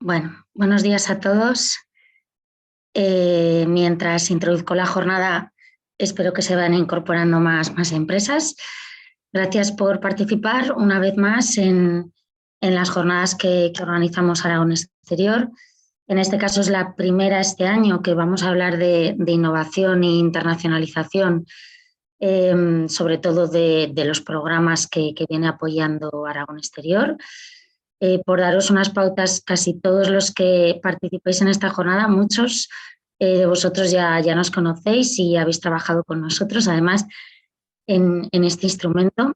Bueno, buenos días a todos. Mientras introduzco la jornada, espero que se vayan incorporando más empresas. Gracias por participar una vez más en las jornadas que organizamos Aragón Exterior. En este caso es la primera este año que vamos a hablar de innovación e internacionalización, sobre todo de los programas que viene apoyando Aragón Exterior. Por daros unas pautas, casi todos los que participáis en esta jornada, muchos de vosotros ya nos conocéis y habéis trabajado con nosotros, además, en este instrumento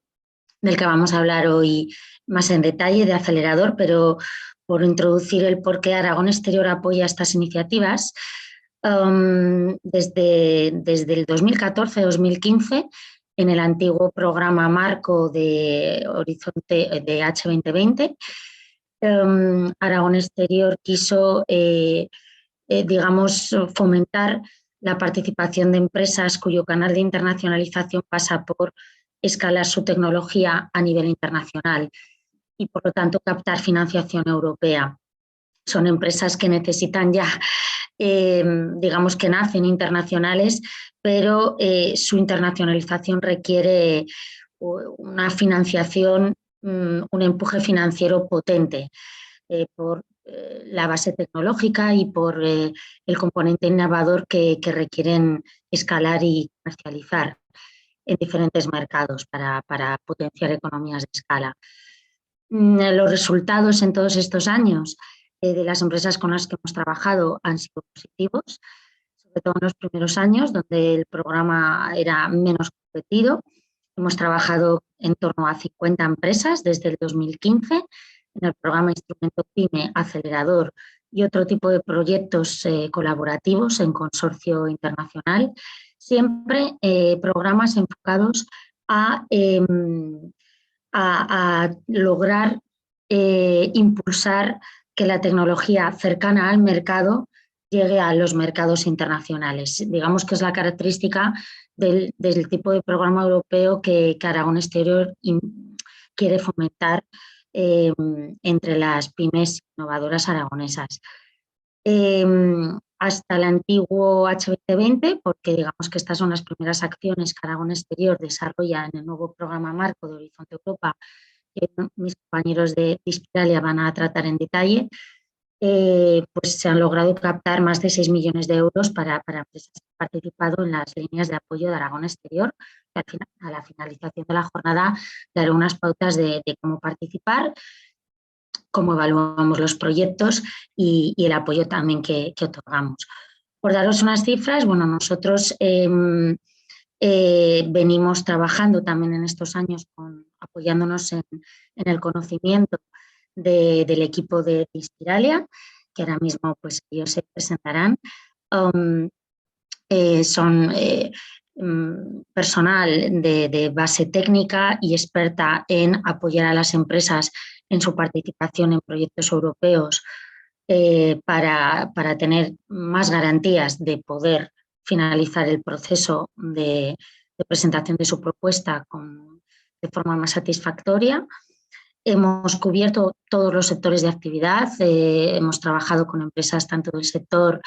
del que vamos a hablar hoy más en detalle, de acelerador, pero por introducir el por qué Aragón Exterior apoya estas iniciativas. Desde el 2014-2015, en el antiguo programa marco de Horizonte de H2020, Aragón Exterior quiso, digamos, fomentar la participación de empresas cuyo canal de internacionalización pasa por escalar su tecnología a nivel internacional y, por lo tanto, captar financiación europea. Son empresas que necesitan ya, digamos que nacen internacionales, pero su internacionalización requiere una financiación, un empuje financiero potente por la base tecnológica y por el componente innovador que requieren escalar y comercializar en diferentes mercados para potenciar economías de escala. Los resultados en todos estos años de las empresas con las que hemos trabajado han sido positivos, sobre todo en los primeros años, donde el programa era menos competido. Hemos trabajado en torno a 50 empresas desde el 2015 en el programa Instrumento PYME, Acelerador y otro tipo de proyectos colaborativos en consorcio internacional, siempre programas enfocados a lograr impulsar que la tecnología cercana al mercado llegue a los mercados internacionales. Digamos que es la característica del tipo de programa europeo que Aragón Exterior quiere fomentar entre las pymes innovadoras aragonesas. Hasta el antiguo H2020, porque digamos que estas son las primeras acciones que Aragón Exterior desarrolla en el nuevo programa marco de Horizonte Europa, que mis compañeros de Ispiralia van a tratar en detalle, pues se han logrado captar más de 6 millones de euros para empresas que han participado en las líneas de apoyo de Aragón Exterior. A la finalización de la jornada daré unas pautas de cómo participar, cómo evaluamos los proyectos y el apoyo también que otorgamos. Por daros unas cifras, bueno, nosotros venimos trabajando también en estos años apoyándonos en el conocimiento del equipo de Ispiralia, que ahora mismo pues ellos se presentarán. Son personal de base técnica y experta en apoyar a las empresas en su participación en proyectos europeos para tener más garantías de poder finalizar el proceso de presentación de su propuesta de forma más satisfactoria. Hemos cubierto todos los sectores de actividad, hemos trabajado con empresas tanto del sector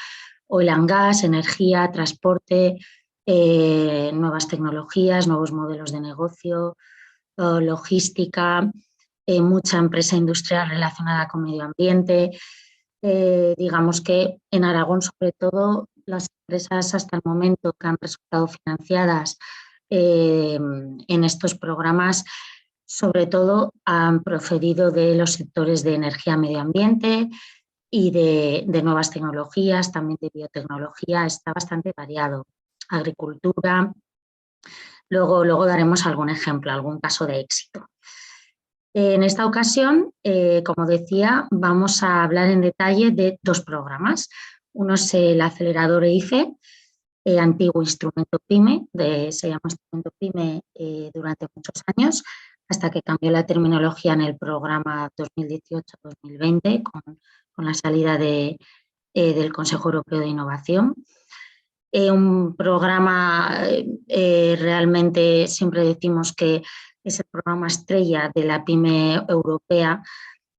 oil and gas, energía, transporte, nuevas tecnologías, nuevos modelos de negocio, logística, mucha empresa industrial relacionada con medio ambiente. Digamos que en Aragón, sobre todo, las empresas hasta el momento que han resultado financiadas en estos programas, sobre todo han procedido de los sectores de energía, medio ambiente y de nuevas tecnologías, también de biotecnología, está bastante variado. Agricultura, luego daremos algún ejemplo, algún caso de éxito. En esta ocasión, como decía, vamos a hablar en detalle de dos programas. Uno es el acelerador EIFE, antiguo instrumento PYME, se llama instrumento PYME durante muchos años, hasta que cambió la terminología en el programa 2018-2020 con la salida del Consejo Europeo de Innovación. Un programa realmente siempre decimos que es el programa estrella de la PYME europea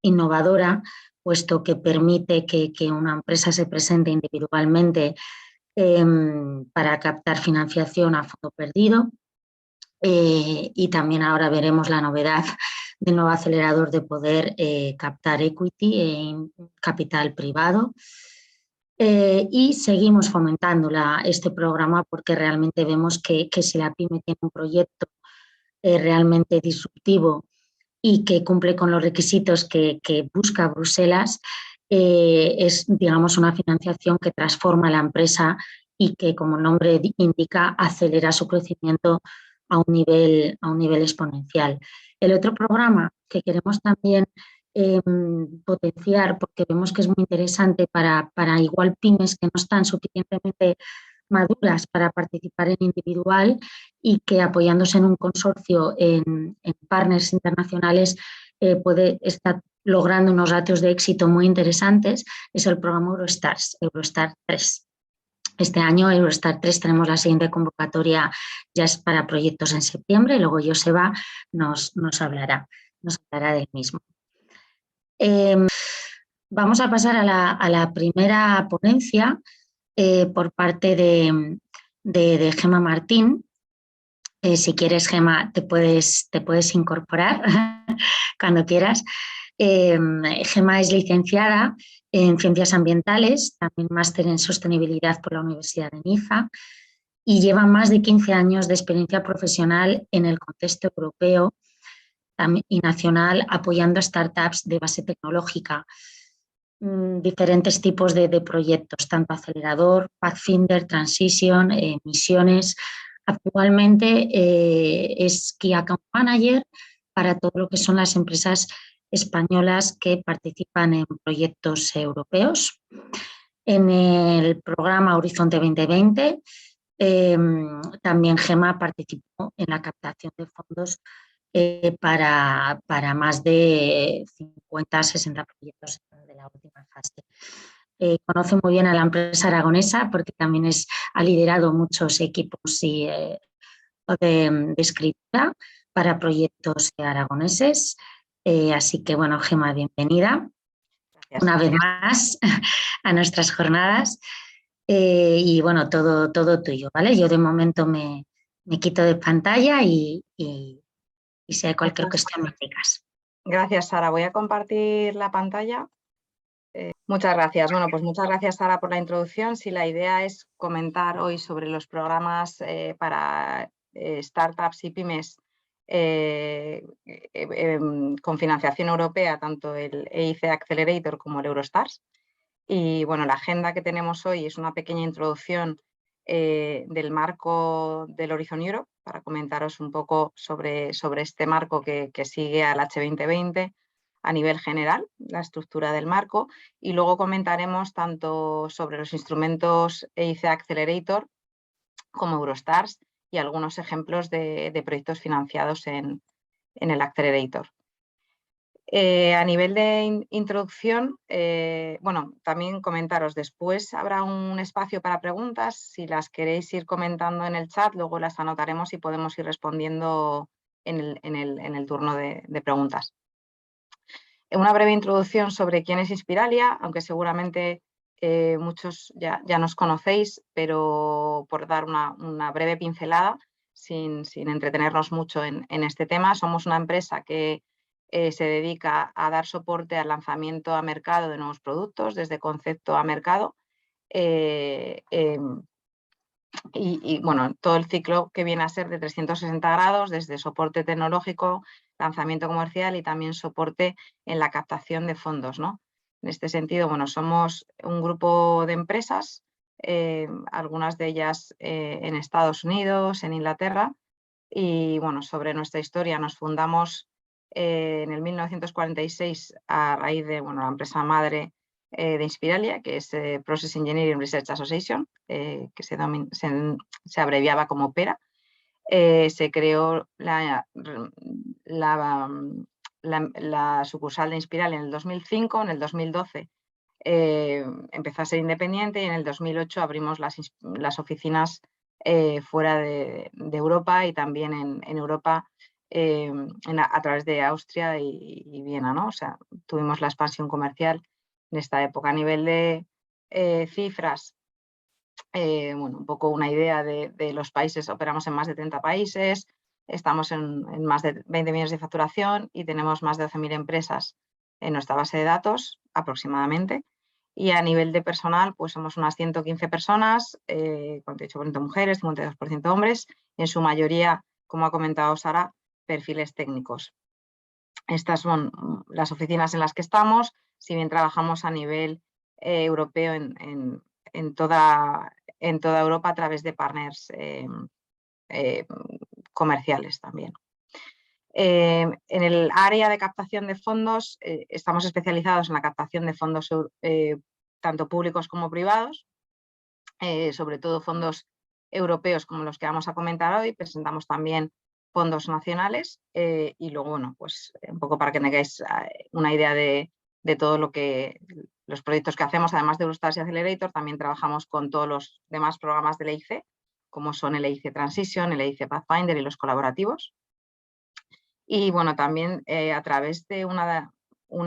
innovadora, puesto que permite que una empresa se presente individualmente para captar financiación a fondo perdido. Y también ahora veremos la novedad del nuevo acelerador de poder captar equity en capital privado. Y seguimos fomentando este programa porque realmente vemos que si la PYME tiene un proyecto realmente disruptivo y que cumple con los requisitos que busca Bruselas, es, digamos, una financiación que transforma la empresa y que, como el nombre indica, acelera su crecimiento a un nivel exponencial. El otro programa que queremos también potenciar, porque vemos que es muy interesante para igual pymes que no están suficientemente maduras para participar en individual y que apoyándose en un consorcio en partners internacionales puede estar logrando unos ratios de éxito muy interesantes, es el programa Eurostars, Eurostar 3. Este año, Eurostar 3, tenemos la siguiente convocatoria, ya es para proyectos en septiembre, y luego Joseba nos hablará del mismo. Vamos a pasar a la primera ponencia por parte de Gemma Martín. Si quieres, Gemma, te puedes incorporar cuando quieras. Gemma es licenciada en Ciencias Ambientales, también máster en Sostenibilidad por la Universidad de Niza y lleva más de 15 años de experiencia profesional en el contexto europeo y nacional apoyando a startups de base tecnológica. Diferentes tipos de proyectos, tanto acelerador, Pathfinder, Transition, misiones. Actualmente es Key Account Manager para todo lo que son las empresas españolas que participan en proyectos europeos. En el programa Horizonte 2020 también Gemma participó en la captación de fondos para más de 50-60 proyectos de la última fase. Conoce muy bien a la empresa aragonesa porque también ha liderado muchos equipos de escritura para proyectos aragoneses. Así que, bueno, Gemma, bienvenida. Gracias. Una vez más a nuestras jornadas. Y bueno, todo tuyo, ¿vale? Yo de momento me quito de pantalla y si hay cualquier cuestión me digas. Gracias, Sara. Voy a compartir la pantalla. Muchas gracias. Bueno, pues muchas gracias, Sara, por la introducción. Sí, la idea es comentar hoy sobre los programas para startups y pymes con financiación europea, tanto el EIC Accelerator como el Eurostars. Y bueno, la agenda que tenemos hoy es una pequeña introducción del marco del Horizon Europe, para comentaros un poco sobre este marco que sigue al H2020 a nivel general, la estructura del marco, y luego comentaremos tanto sobre los instrumentos EIC Accelerator como Eurostars y algunos ejemplos de proyectos financiados en el Accelerator. A nivel de introducción, bueno, también comentaros, después habrá un espacio para preguntas. Si las queréis ir comentando en el chat, luego las anotaremos y podemos ir respondiendo en el turno de preguntas. Una breve introducción sobre quién es Inspiralia, aunque seguramente muchos ya nos conocéis, pero por dar una breve pincelada, sin entretenernos mucho en este tema. Somos una empresa que se dedica a dar soporte al lanzamiento a mercado de nuevos productos, desde concepto a mercado, y bueno, todo el ciclo que viene a ser de 360 grados, desde soporte tecnológico, lanzamiento comercial y también soporte en la captación de fondos, ¿no? En este sentido, bueno, somos un grupo de empresas, algunas de ellas en Estados Unidos, en Inglaterra, y bueno, sobre nuestra historia nos fundamos en el 1946 a raíz de la empresa madre de Inspiralia, que es Process Engineering Research Association, que se abreviaba como PERA. Se creó la sucursal de Inspiralia en el 2005, en el 2012 empezó a ser independiente y en el 2008 abrimos las oficinas fuera de Europa y también en Europa a través de Austria y Viena, ¿no? O sea, tuvimos la expansión comercial en esta época. A nivel de cifras, bueno, un poco una idea de los países. Operamos en más de 30 países, estamos en más de 20 millones de facturación y tenemos más de 12.000 empresas en nuestra base de datos aproximadamente. Y a nivel de personal, pues somos unas 115 personas, 48% mujeres, 52% hombres, en su mayoría, como ha comentado Sara, perfiles técnicos. Estas son las oficinas en las que estamos, si bien trabajamos a nivel europeo en toda Europa a través de partners comerciales también. En el área de captación de fondos estamos especializados en la captación de fondos tanto públicos como privados, sobre todo fondos europeos como los que vamos a comentar hoy. Presentamos también fondos nacionales y luego, bueno, pues un poco para que tengáis una idea de todo los proyectos que hacemos, además de Eurostars y Accelerator, también trabajamos con todos los demás programas del EIC, como son el EIC Transition, el EIC Pathfinder y los colaborativos. Y bueno, también a través de una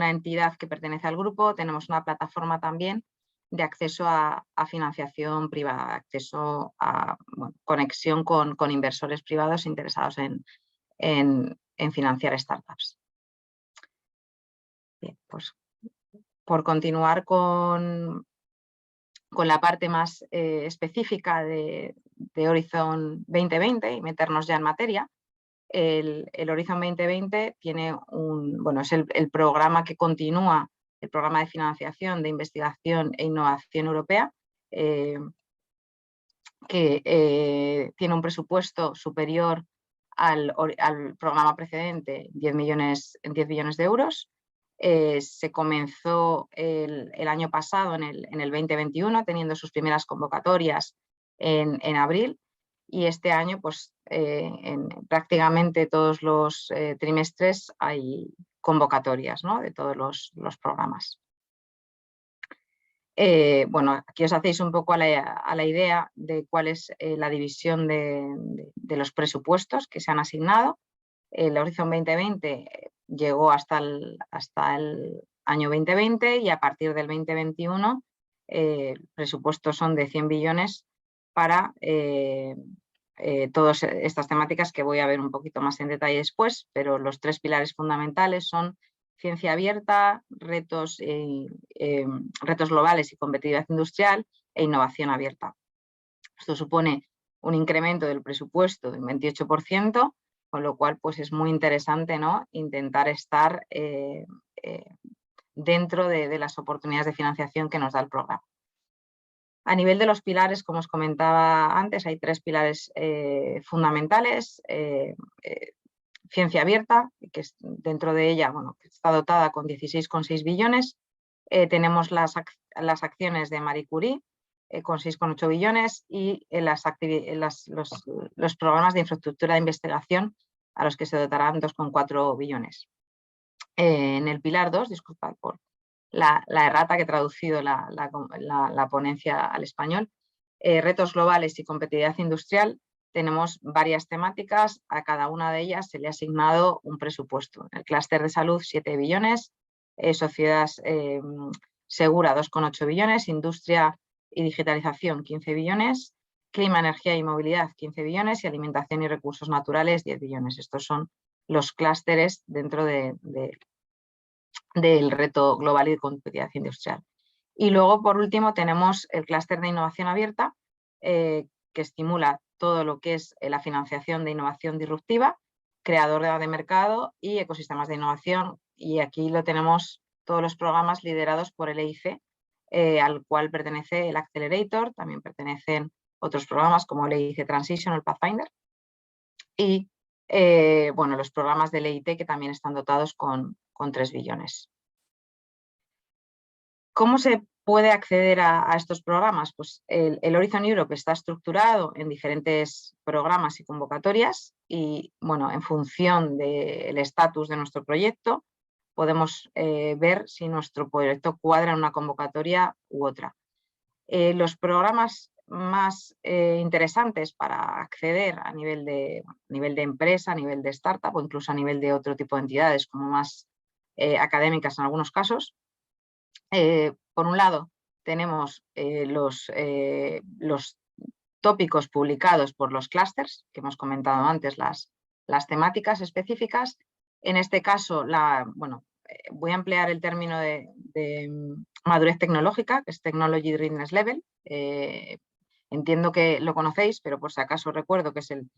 entidad que pertenece al grupo, tenemos una plataforma también de acceso a financiación privada, acceso a conexión con inversores privados interesados en financiar startups. Bien, pues por continuar con la parte más específica de Horizon 2020 y meternos ya en materia, el Horizon 2020 tiene es el programa que continúa el programa de financiación de investigación e innovación europea, que tiene un presupuesto superior al programa precedente, 10 billones de euros. Se comenzó el año pasado, en el 2021, teniendo sus primeras convocatorias en abril, y este año pues, en prácticamente todos los trimestres hay convocatorias, ¿no?, de todos los programas. Bueno, aquí os hacéis un poco a la idea de cuál es la división de los presupuestos que se han asignado. El Horizon 2020 llegó hasta el año 2020 y a partir del 2021 presupuestos son de 100 billones para todas estas temáticas que voy a ver un poquito más en detalle después, pero los tres pilares fundamentales son ciencia abierta, retos globales y competitividad industrial e innovación abierta. Esto supone un incremento del presupuesto de un 28%, con lo cual pues es muy interesante, ¿no?, intentar estar dentro de las oportunidades de financiación que nos da el programa. A nivel de los pilares, como os comentaba antes, hay tres pilares fundamentales. Ciencia abierta, que dentro de ella está dotada con 16,6 billones. Tenemos las acciones de Marie Curie, con 6,8 billones, y los programas de infraestructura de investigación, a los que se dotarán 2,4 billones. En el pilar 2, disculpad por la errata que he traducido la ponencia al español, retos globales y competitividad industrial, tenemos varias temáticas. A cada una de ellas se le ha asignado un presupuesto. El clúster de salud, 7 billones, sociedad segura, 2,8 billones, industria y digitalización, 15 billones, clima, energía y movilidad, 15 billones, y alimentación y recursos naturales, 10 billones. Estos son los clústeres dentro del reto global y de competitividad industrial. Y luego, por último, tenemos el clúster de innovación abierta, que estimula todo lo que es la financiación de innovación disruptiva, creador de mercado y ecosistemas de innovación. Y aquí lo tenemos todos los programas liderados por el EIC, al cual pertenece el Accelerator, también pertenecen otros programas como el EIC Transition o el Pathfinder, y los programas del EIT, que también están dotados con 3 billones. ¿Cómo se puede acceder a estos programas? Pues el Horizon Europe está estructurado en diferentes programas y convocatorias y, en función del estatus de nuestro proyecto, podemos ver si nuestro proyecto cuadra en una convocatoria u otra. Los programas más interesantes para acceder a nivel de empresa, a nivel de startup o incluso a nivel de otro tipo de entidades como más académicas en algunos casos. Por un lado, tenemos los tópicos publicados por los clústeres, que hemos comentado antes, las temáticas específicas. En este caso, voy a emplear el término de madurez tecnológica, que es Technology Readiness Level. Entiendo que lo conocéis, pero por si acaso recuerdo que es el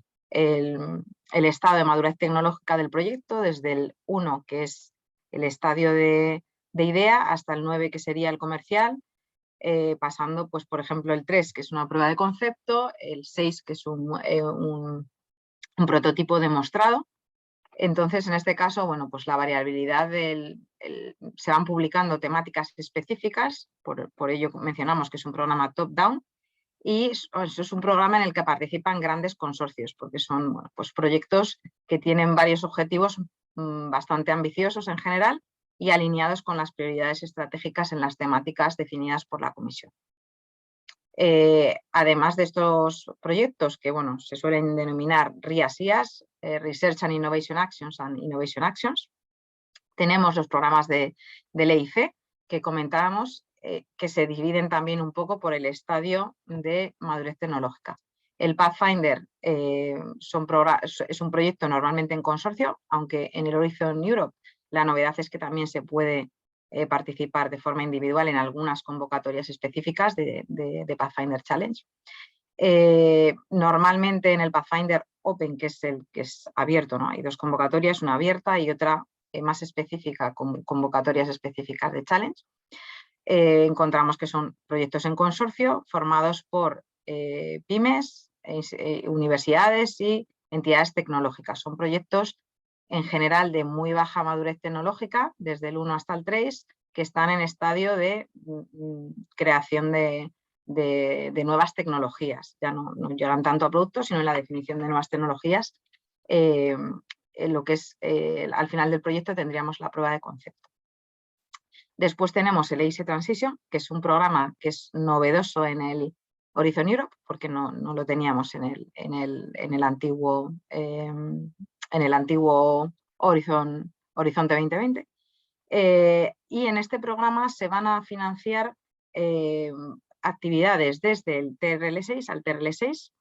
estado de madurez tecnológica del proyecto, desde el 1, que es el estadio de idea, hasta el 9, que sería el comercial, pasando, pues, por ejemplo, el 3, que es una prueba de concepto, el 6, que es un prototipo demostrado. Entonces, en este caso, bueno, pues la variabilidad se van publicando temáticas específicas, por ello mencionamos que es un programa top-down, y eso es un programa en el que participan grandes consorcios, porque son, bueno, pues proyectos que tienen varios objetivos bastante ambiciosos en general y alineados con las prioridades estratégicas en las temáticas definidas por la Comisión. Además de estos proyectos, que bueno, se suelen denominar RIAS-IAS, Research and Innovation Actions, tenemos los programas del EIC que comentábamos, que se dividen también un poco por el estadio de madurez tecnológica. El Pathfinder es un proyecto normalmente en consorcio, aunque en el Horizon Europe la novedad es que también se puede participar de forma individual en algunas convocatorias específicas de Pathfinder Challenge. Normalmente en el Pathfinder Open, que es el que es abierto, ¿no? Hay dos convocatorias, una abierta y otra más específica, con convocatorias específicas de Challenge. Encontramos que son proyectos en consorcio formados por pymes, universidades y entidades tecnológicas. Son proyectos en general de muy baja madurez tecnológica, desde el 1 hasta el 3, que están en estadio de creación de nuevas tecnologías. Ya no llegan tanto a productos, sino en la definición de nuevas tecnologías. Lo que es, al final del proyecto tendríamos la prueba de concepto. Después tenemos el EIC Transition, que es un programa que es novedoso en el Horizon Europe, porque no lo teníamos en el antiguo Horizonte 2020. Y en este programa se van a financiar actividades desde el TRL6 al TRL6.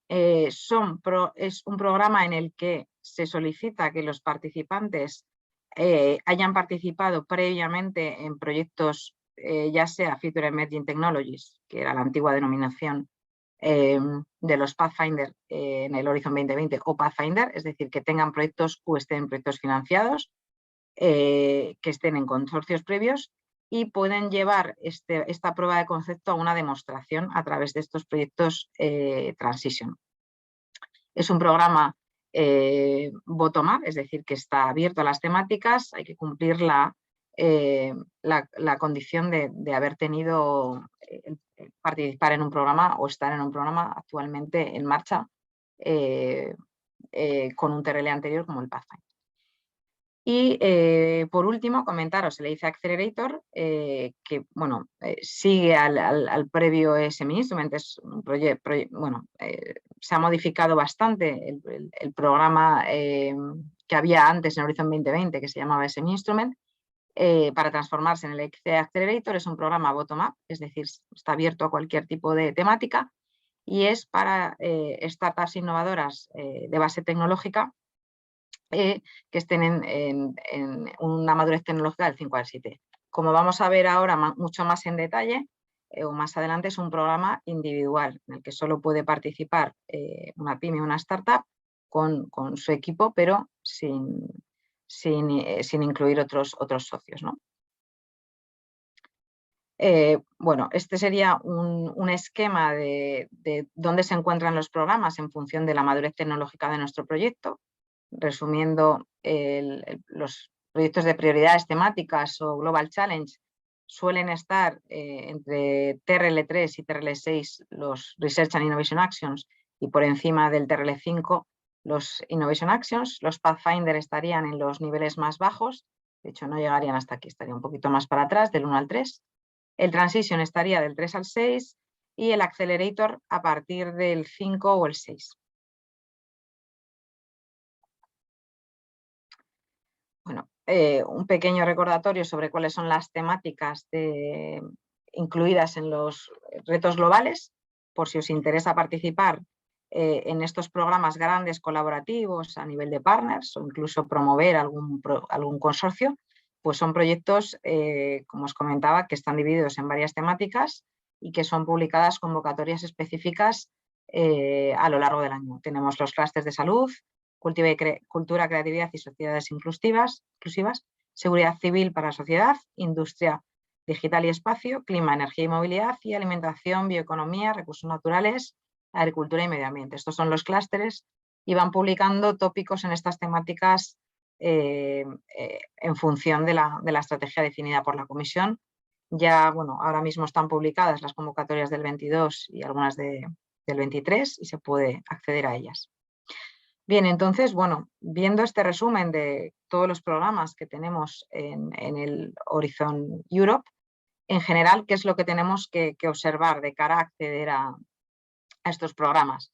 Es un programa en el que se solicita que los participantes hayan participado previamente en proyectos, ya sea Future Emerging Technologies, que era la antigua denominación de los Pathfinder en el Horizon 2020, o Pathfinder, es decir, que tengan proyectos o estén en proyectos financiados, que estén en consorcios previos y pueden llevar esta prueba de concepto a una demostración a través de estos proyectos Transition. Es un programa bottom-up, es decir, que está abierto a las temáticas, hay que cumplir la condición de haber tenido participar en un programa o estar en un programa actualmente en marcha con un TRL anterior como el Pathfinder. Y por último, comentaros el EIC Accelerator, que bueno, sigue al previo SM Instrument. Es un proyecto, se ha modificado bastante el programa que había antes en Horizon 2020, que se llamaba SM Instrument, para transformarse en el EIC Accelerator. Es un programa bottom-up, es decir, está abierto a cualquier tipo de temática y es para startups innovadoras de base tecnológica que estén en una madurez tecnológica del 5 al 7. Como vamos a ver ahora mucho más en detalle, o más adelante, es un programa individual en el que solo puede participar una pyme o una startup con su equipo, pero sin incluir otros socios, ¿no? Bueno, este sería un esquema de dónde se encuentran los programas en función de la madurez tecnológica de nuestro proyecto. Resumiendo, los proyectos de prioridades temáticas o Global Challenge suelen estar entre TRL3 y TRL6 los Research and Innovation Actions y por encima del TRL5 los Innovation Actions. Los Pathfinder estarían en los niveles más bajos, de hecho no llegarían hasta aquí, estaría un poquito más para atrás, del 1 al 3. El Transition estaría del 3 al 6 y el Accelerator a partir del 5 o el 6. Bueno, un pequeño recordatorio sobre cuáles son las temáticas incluidas en los retos globales, por si os interesa participar en estos programas grandes colaborativos a nivel de partners o incluso promover algún consorcio, pues son proyectos, como os comentaba, que están divididos en varias temáticas y que son publicadas convocatorias específicas a lo largo del año. Tenemos los clústeres de salud, cultura, creatividad y sociedades inclusivas, seguridad civil para la sociedad, industria digital y espacio, clima, energía y movilidad y alimentación, bioeconomía, recursos naturales, agricultura y medio ambiente. Estos son los clústeres y van publicando tópicos en estas temáticas en función de la estrategia definida por la Comisión. Ya, bueno, ahora mismo están publicadas las convocatorias del 22 y algunas del 23 y se puede acceder a ellas. Bien, entonces, bueno, viendo este resumen de todos los programas que tenemos en el Horizon Europe, en general, ¿qué es lo que tenemos que observar de cara a acceder a estos programas?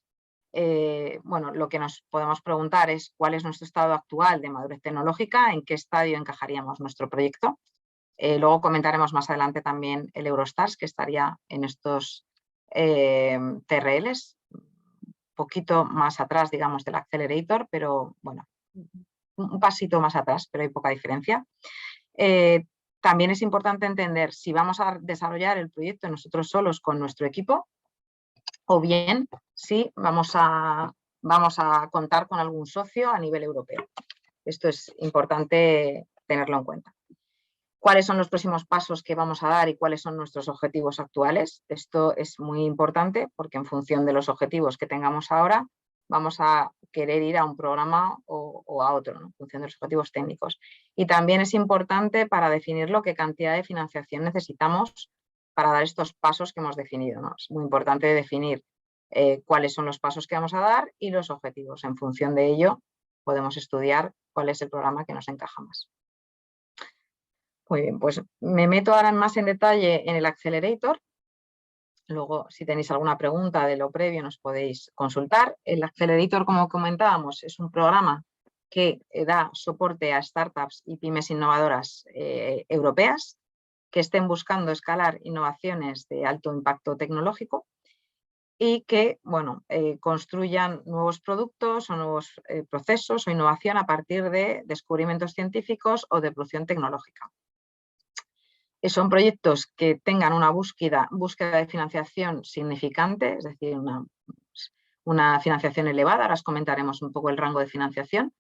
Bueno, lo que nos podemos preguntar es cuál es nuestro estado actual de madurez tecnológica, en qué estadio encajaríamos nuestro proyecto. Luego comentaremos más adelante también el Eurostars, que estaría en estos TRLs, poquito más atrás, digamos, del Accelerator, pero bueno, un pasito más atrás, pero hay poca diferencia. También es importante entender si vamos a desarrollar el proyecto nosotros solos con nuestro equipo o bien si vamos a contar con algún socio a nivel europeo. Esto es importante tenerlo en cuenta. ¿Cuáles son los próximos pasos que vamos a dar y cuáles son nuestros objetivos actuales? Esto es muy importante porque en función de los objetivos que tengamos ahora vamos a querer ir a un programa o a otro, ¿no? En función de los objetivos técnicos. Y también es importante para definirlo qué cantidad de financiación necesitamos para dar estos pasos que hemos definido, ¿no? Es muy importante definir cuáles son los pasos que vamos a dar y los objetivos. En función de ello podemos estudiar cuál es el programa que nos encaja más. Muy bien, pues me meto ahora más en detalle en el Accelerator. Luego, si tenéis alguna pregunta de lo previo, nos podéis consultar. El Accelerator, como comentábamos, es un programa que da soporte a startups y pymes innovadoras europeas que estén buscando escalar innovaciones de alto impacto tecnológico y que, bueno, construyan nuevos productos o nuevos procesos o innovación a partir de descubrimientos científicos o de producción tecnológica. Son proyectos que tengan una búsqueda de financiación significante, es decir, una financiación elevada, ahora os comentaremos un poco el rango de financiación,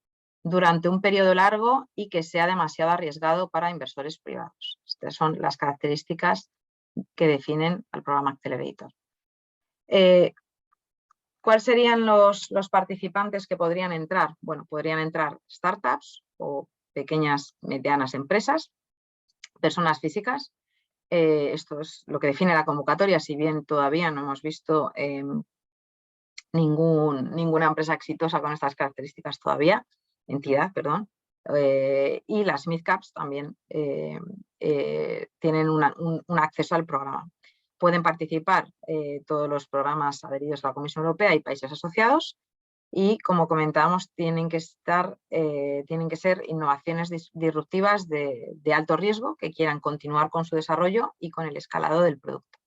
durante un periodo largo y que sea demasiado arriesgado para inversores privados. Estas son las características que definen al programa Accelerator. ¿Cuáles serían los participantes que podrían entrar? Bueno, podrían entrar startups o pequeñas, medianas empresas, personas físicas. Esto es lo que define la convocatoria, si bien todavía no hemos visto ninguna empresa exitosa con estas características todavía, entidad, perdón. Y las midcaps también tienen un acceso al programa. Pueden participar todos los programas adheridos a la Comisión Europea y países asociados. Y, como comentábamos, tienen que ser innovaciones disruptivas de alto riesgo que quieran continuar con su desarrollo y con el escalado del producto.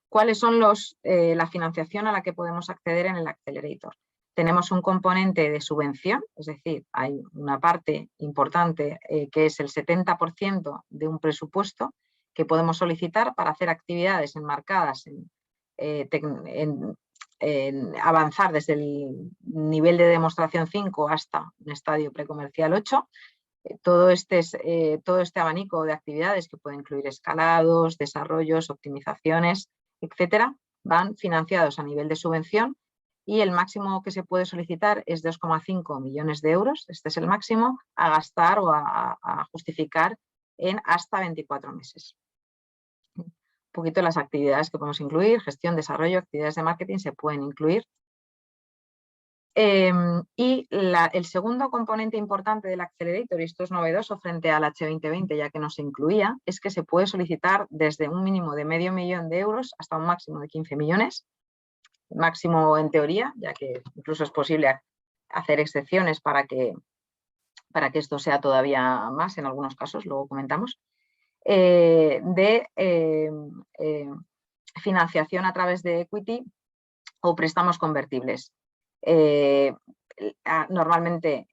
¿Cuáles son la financiación a la que podemos acceder en el Accelerator? Tenemos un componente de subvención, es decir, hay una parte importante que es el 70% de un presupuesto que podemos solicitar para hacer actividades enmarcadas en avanzar desde el nivel de demostración 5 hasta un estadio precomercial 8. Todo este abanico de actividades que puede incluir escalados, desarrollos, optimizaciones, etcétera, van financiados a nivel de subvención y el máximo que se puede solicitar es 2,5 millones de euros, este es el máximo, a gastar o a justificar en hasta 24 meses. Un poquito las actividades que podemos incluir, gestión, desarrollo, actividades de marketing se pueden incluir Y el segundo componente importante del Accelerator, y esto es novedoso frente al H2020 ya que no se incluía, es que se puede solicitar desde un mínimo de $500.000 de euros hasta un máximo de 15 millones, máximo en teoría, ya que incluso es posible hacer excepciones para que esto sea todavía más en algunos casos, luego comentamos, de financiación a través de equity o préstamos convertibles. Normalmente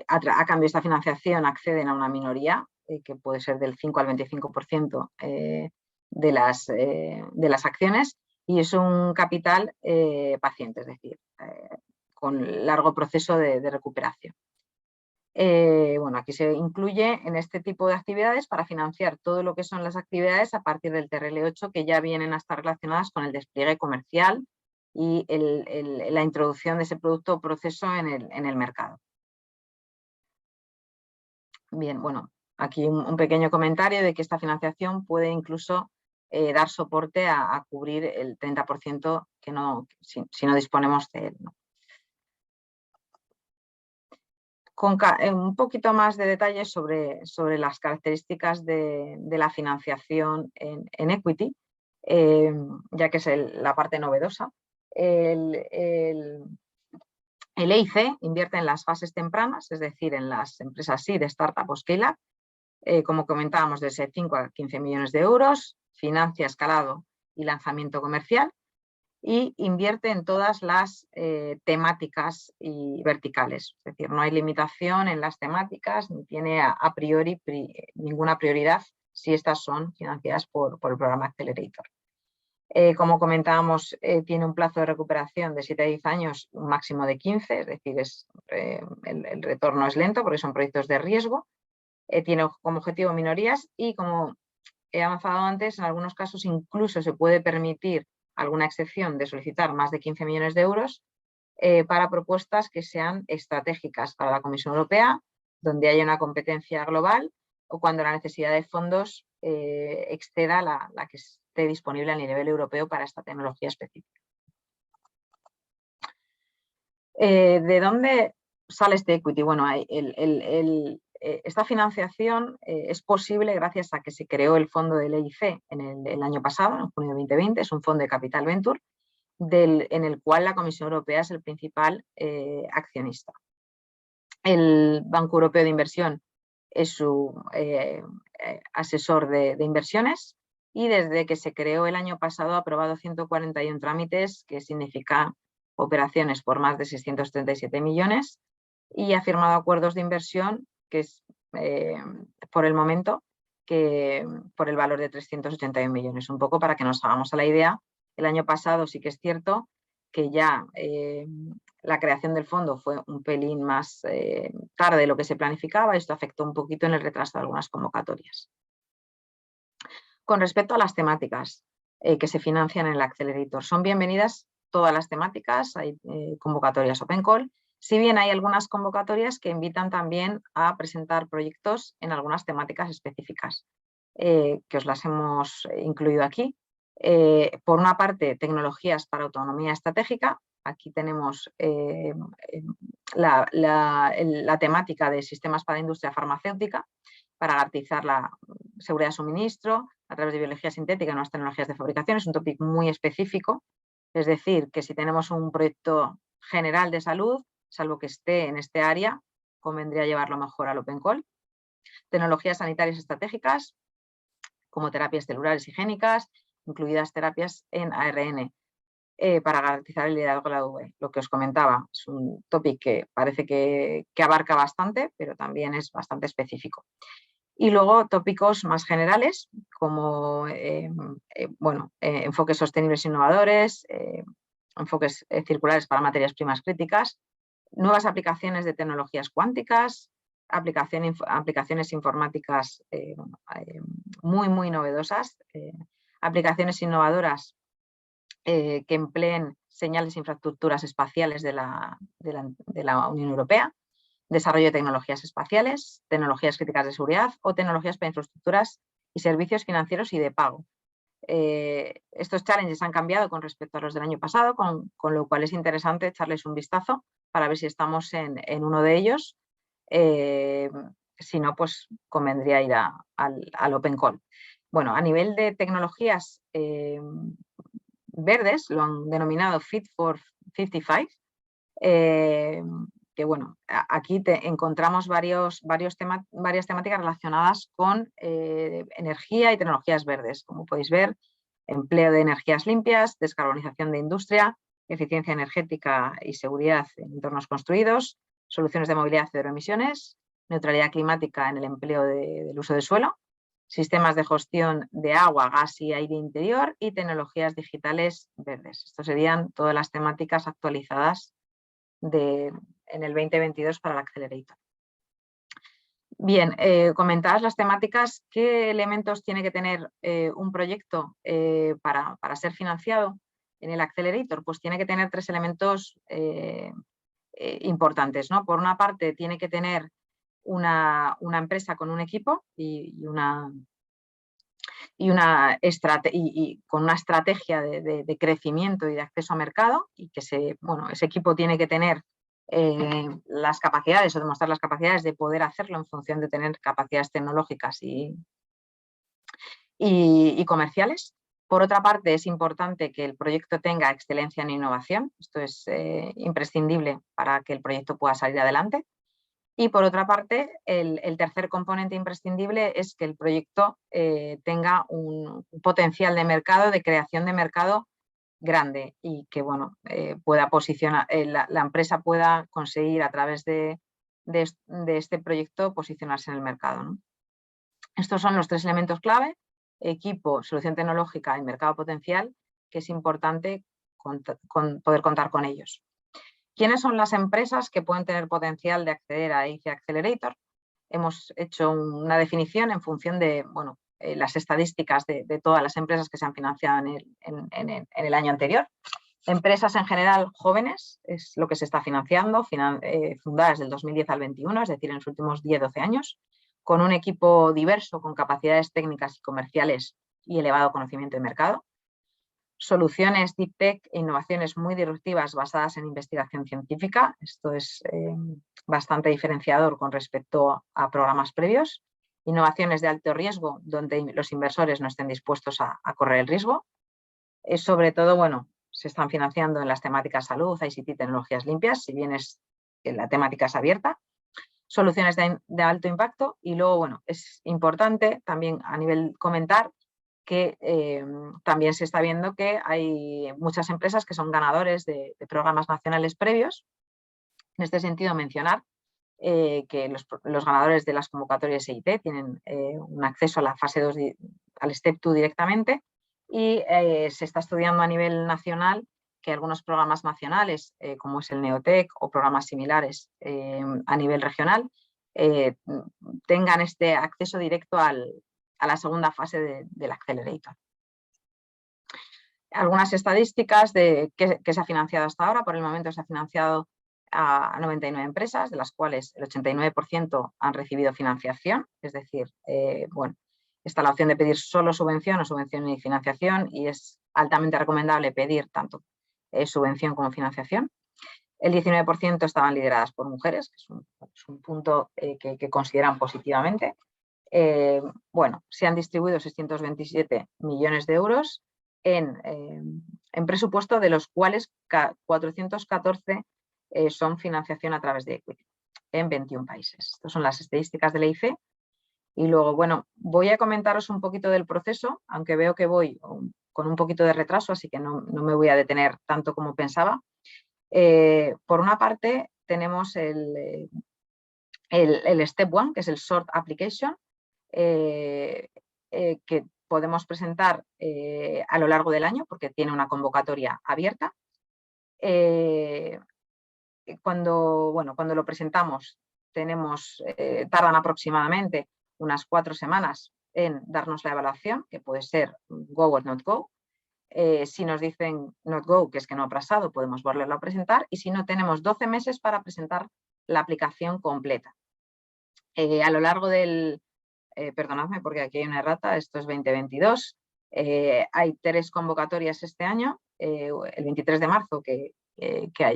a cambio de esta financiación acceden a una minoría que puede ser del 5 al 25% de las acciones, y es un capital paciente, es decir, con largo proceso de recuperación. Bueno, aquí se incluye en este tipo de actividades para financiar todo lo que son las actividades a partir del TRL8 que ya vienen a estar relacionadas con el despliegue comercial y la introducción de ese producto o proceso en el mercado. Bien, bueno, aquí un pequeño comentario de que esta financiación puede incluso dar soporte a cubrir el 30% que si no disponemos de él, ¿no? Con un poquito más de detalles sobre las características de la financiación en equity, ya que es la parte novedosa. El EIC invierte en las fases tempranas, es decir, en las empresas seed, startup o scale-up, como comentábamos, desde 5 a 15 millones de euros, financia escalado y lanzamiento comercial, y invierte en todas las temáticas y verticales. Es decir, no hay limitación en las temáticas ni tiene a priori ninguna prioridad si estas son financiadas por el programa Accelerator. Como comentábamos, tiene un plazo de recuperación de 7 a 10 años, un máximo de 15, es decir, el retorno es lento porque son proyectos de riesgo. Tiene como objetivo minorías y, como he avanzado antes, en algunos casos incluso se puede permitir alguna excepción de solicitar más de 15 millones de euros para propuestas que sean estratégicas para la Comisión Europea, donde haya una competencia global o cuando la necesidad de fondos exceda la que esté disponible a nivel europeo para esta tecnología específica. ¿De dónde sale este equity? Bueno, esta financiación es posible gracias a que se creó el fondo del EIC en el año pasado, en junio de 2020. Es un fondo de capital venture en el cual la Comisión Europea es el principal accionista. El Banco Europeo de Inversión es su asesor de inversiones, y desde que se creó el año pasado ha aprobado 141 trámites, que significa operaciones por más de 637 millones, y ha firmado acuerdos de inversión que es por el momento por el valor de 381 millones. Un poco para que nos hagamos a la idea, el año pasado sí que es cierto que ya la creación del fondo fue un pelín más tarde de lo que se planificaba, y esto afectó un poquito en el retraso de algunas convocatorias. Con respecto a las temáticas que se financian en el Accelerator, son bienvenidas todas las temáticas, hay convocatorias Open Call, si bien hay algunas convocatorias que invitan también a presentar proyectos en algunas temáticas específicas, que os las hemos incluido aquí. Por una parte, tecnologías para autonomía estratégica. Aquí tenemos la temática de sistemas para la industria farmacéutica, para garantizar la seguridad de suministro a través de biología sintética y nuevas tecnologías de fabricación. Es un tópico muy específico, es decir, que si tenemos un proyecto general de salud, salvo que esté en este área, convendría llevarlo mejor al Open Call. Tecnologías sanitarias estratégicas, como terapias celulares y génicas, incluidas terapias en ARN, para garantizar el liderazgo de la UE. Lo que os comentaba, es un tópico que parece que abarca bastante, pero también es bastante específico. Y luego tópicos más generales, como enfoques sostenibles e innovadores, enfoques circulares para materias primas críticas, nuevas aplicaciones de tecnologías cuánticas, aplicaciones informáticas muy novedosas, aplicaciones innovadoras que empleen señales e infraestructuras espaciales de la Unión Europea, desarrollo de tecnologías espaciales, tecnologías críticas de seguridad o tecnologías para infraestructuras y servicios financieros y de pago. Estos challenges han cambiado con respecto a los del año pasado, con lo cual es interesante echarles un vistazo para ver si estamos en uno de ellos. Si no, pues convendría ir al Open Call. Bueno, a nivel de tecnologías verdes, lo han denominado Fit for 55, que bueno, aquí encontramos varias temáticas relacionadas con energía y tecnologías verdes. Como podéis ver, empleo de energías limpias, descarbonización de industria, eficiencia energética y seguridad en entornos construidos, soluciones de movilidad cero emisiones, neutralidad climática en el empleo del uso del suelo, sistemas de gestión de agua, gas y aire interior y tecnologías digitales verdes. Estas serían todas las temáticas actualizadas en el 2022 para el Accelerator. Bien, comentadas las temáticas, ¿qué elementos tiene que tener un proyecto para ser financiado en el Accelerator? Pues tiene que tener 3 elementos importantes, ¿no? Por una parte, tiene que tener una empresa con un equipo y con una estrategia de crecimiento y de acceso a mercado, y que ese equipo tiene que tener las capacidades o demostrar las capacidades de poder hacerlo en función de tener capacidades tecnológicas y comerciales. Por otra parte, es importante que el proyecto tenga excelencia en innovación. Esto es imprescindible para que el proyecto pueda salir adelante. Y por otra parte, el tercer componente imprescindible es que el proyecto tenga un potencial de mercado, de creación de mercado grande, y que bueno, pueda posicionar, la empresa pueda conseguir a través de este proyecto posicionarse en el mercado, ¿no? Estos son los 3 elementos clave: equipo, solución tecnológica y mercado potencial, que es importante poder contar con ellos. ¿Quiénes son las empresas que pueden tener potencial de acceder a EIC Accelerator? Hemos hecho una definición en función de las estadísticas de todas las empresas que se han financiado en el año anterior. Empresas en general jóvenes es lo que se está financiando, fundadas del 2010 al 21, es decir, en los últimos 10-12 años, con un equipo diverso, con capacidades técnicas y comerciales y elevado conocimiento de mercado. Soluciones Deep Tech e innovaciones muy disruptivas basadas en investigación científica. Esto es bastante diferenciador con respecto a programas previos. Innovaciones de alto riesgo, donde los inversores no estén dispuestos a correr el riesgo. Sobre todo, se están financiando en las temáticas salud, ICT, tecnologías limpias, si bien la temática es abierta. Soluciones de alto impacto. Y luego, es importante también a nivel comentar que también se está viendo que hay muchas empresas que son ganadores de programas nacionales previos. En este sentido, mencionar que los ganadores de las convocatorias EIT tienen un acceso a la fase 2, al Step 2 directamente, y se está estudiando a nivel nacional que algunos programas nacionales, como es el Neotec o programas similares a nivel regional, tengan este acceso directo a la segunda fase del Accelerator. Algunas estadísticas de qué se ha financiado hasta ahora. Por el momento se ha financiado a 99 empresas, de las cuales el 89% han recibido financiación, es decir, está la opción de pedir solo subvención o subvención y financiación, y es altamente recomendable pedir tanto subvención como financiación. El 19% estaban lideradas por mujeres, que es un punto que consideran positivamente. Se han distribuido 627 millones de euros en presupuesto, de los cuales 414 son financiación a través de equity en 21 países. Estas son las estadísticas del EIC. Y luego, voy a comentaros un poquito del proceso, aunque veo que voy con un poquito de retraso, así que no me voy a detener tanto como pensaba. Por una parte, tenemos el Step 1, que es el Short Application, que podemos presentar a lo largo del año, porque tiene una convocatoria abierta. Cuando lo presentamos, tardan aproximadamente unas 4 semanas en darnos la evaluación, que puede ser go o not go. Si nos dicen not go, que es que no ha pasado, podemos volverlo a presentar, y si no, tenemos 12 meses para presentar la aplicación completa. A lo largo del... perdonadme porque aquí hay una errata, esto es 2022, Hay 3 convocatorias este año, el 23 de marzo que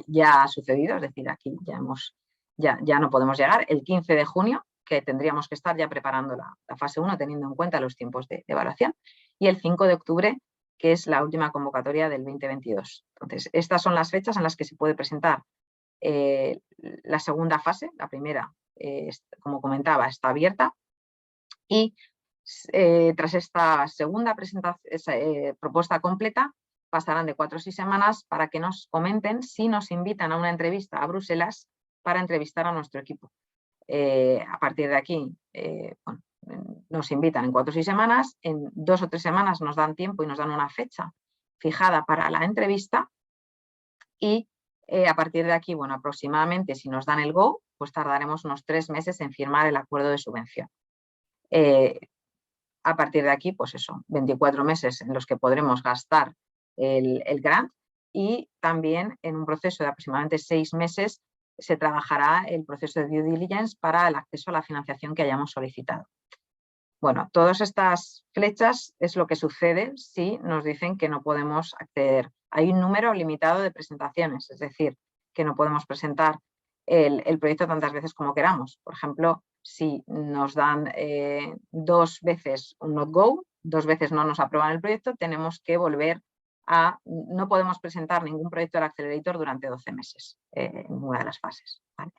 ya ha sucedido, es decir, aquí ya no podemos llegar, el 15 de junio, que tendríamos que estar ya preparando la fase 1 teniendo en cuenta los tiempos de evaluación, y el 5 de octubre, que es la última convocatoria del 2022. Entonces, estas son las fechas en las que se puede presentar la segunda fase. La primera, como comentaba, está abierta, y tras esta segunda propuesta completa, pasarán de 4 a 6 semanas para que nos comenten si nos invitan a una entrevista a Bruselas para entrevistar a nuestro equipo. A partir de aquí, bueno, nos invitan en 4 o 6 semanas, en 2 o 3 semanas nos dan tiempo y nos dan una fecha fijada para la entrevista, y a partir de aquí, bueno, aproximadamente, si nos dan el go, pues tardaremos unos 3 meses en firmar el acuerdo de subvención. A partir de aquí, pues eso, 24 meses en los que podremos gastar el grant, y también en un proceso de aproximadamente 6 meses se trabajará el proceso de due diligence para el acceso a la financiación que hayamos solicitado. Bueno, todas estas flechas es lo que sucede si nos dicen que no podemos acceder. Hay un número limitado de presentaciones, es decir, que no podemos presentar el proyecto tantas veces como queramos. Por ejemplo, si nos dan 2 veces un not go, 2 veces no nos aprueban el proyecto, tenemos que volver no podemos presentar ningún proyecto del Accelerator durante 12 meses en ninguna de las fases, ¿vale?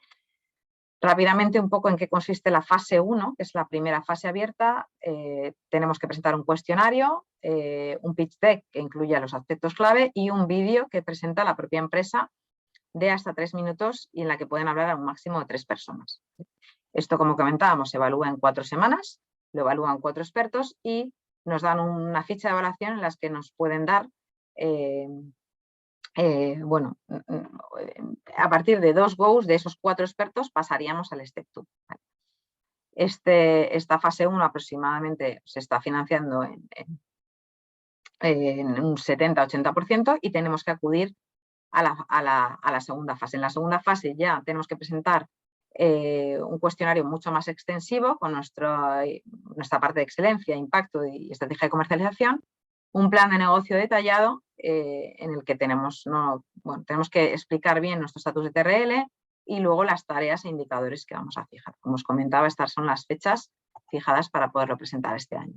Rápidamente, un poco en qué consiste la fase 1, que es la primera fase abierta. Tenemos que presentar un cuestionario, un pitch deck que incluye los aspectos clave y un vídeo que presenta la propia empresa de hasta 3 minutos y en la que pueden hablar a un máximo de 3 personas. Esto, como comentábamos, se evalúa en 4 semanas, lo evalúan 4 expertos y nos dan una ficha de evaluación en las que nos pueden dar bueno, a partir de 2 goes de esos 4 expertos pasaríamos al step 2. ¿Vale? Esta fase 1 aproximadamente se está financiando en un 70-80% y tenemos que acudir a la segunda fase. En la segunda fase ya tenemos que presentar un cuestionario mucho más extensivo con nuestra parte de excelencia, impacto y estrategia de comercialización, un plan de negocio detallado en el que tenemos que explicar bien nuestro estatus de TRL y luego las tareas e indicadores que vamos a fijar. Como os comentaba, estas son las fechas fijadas para poderlo presentar este año.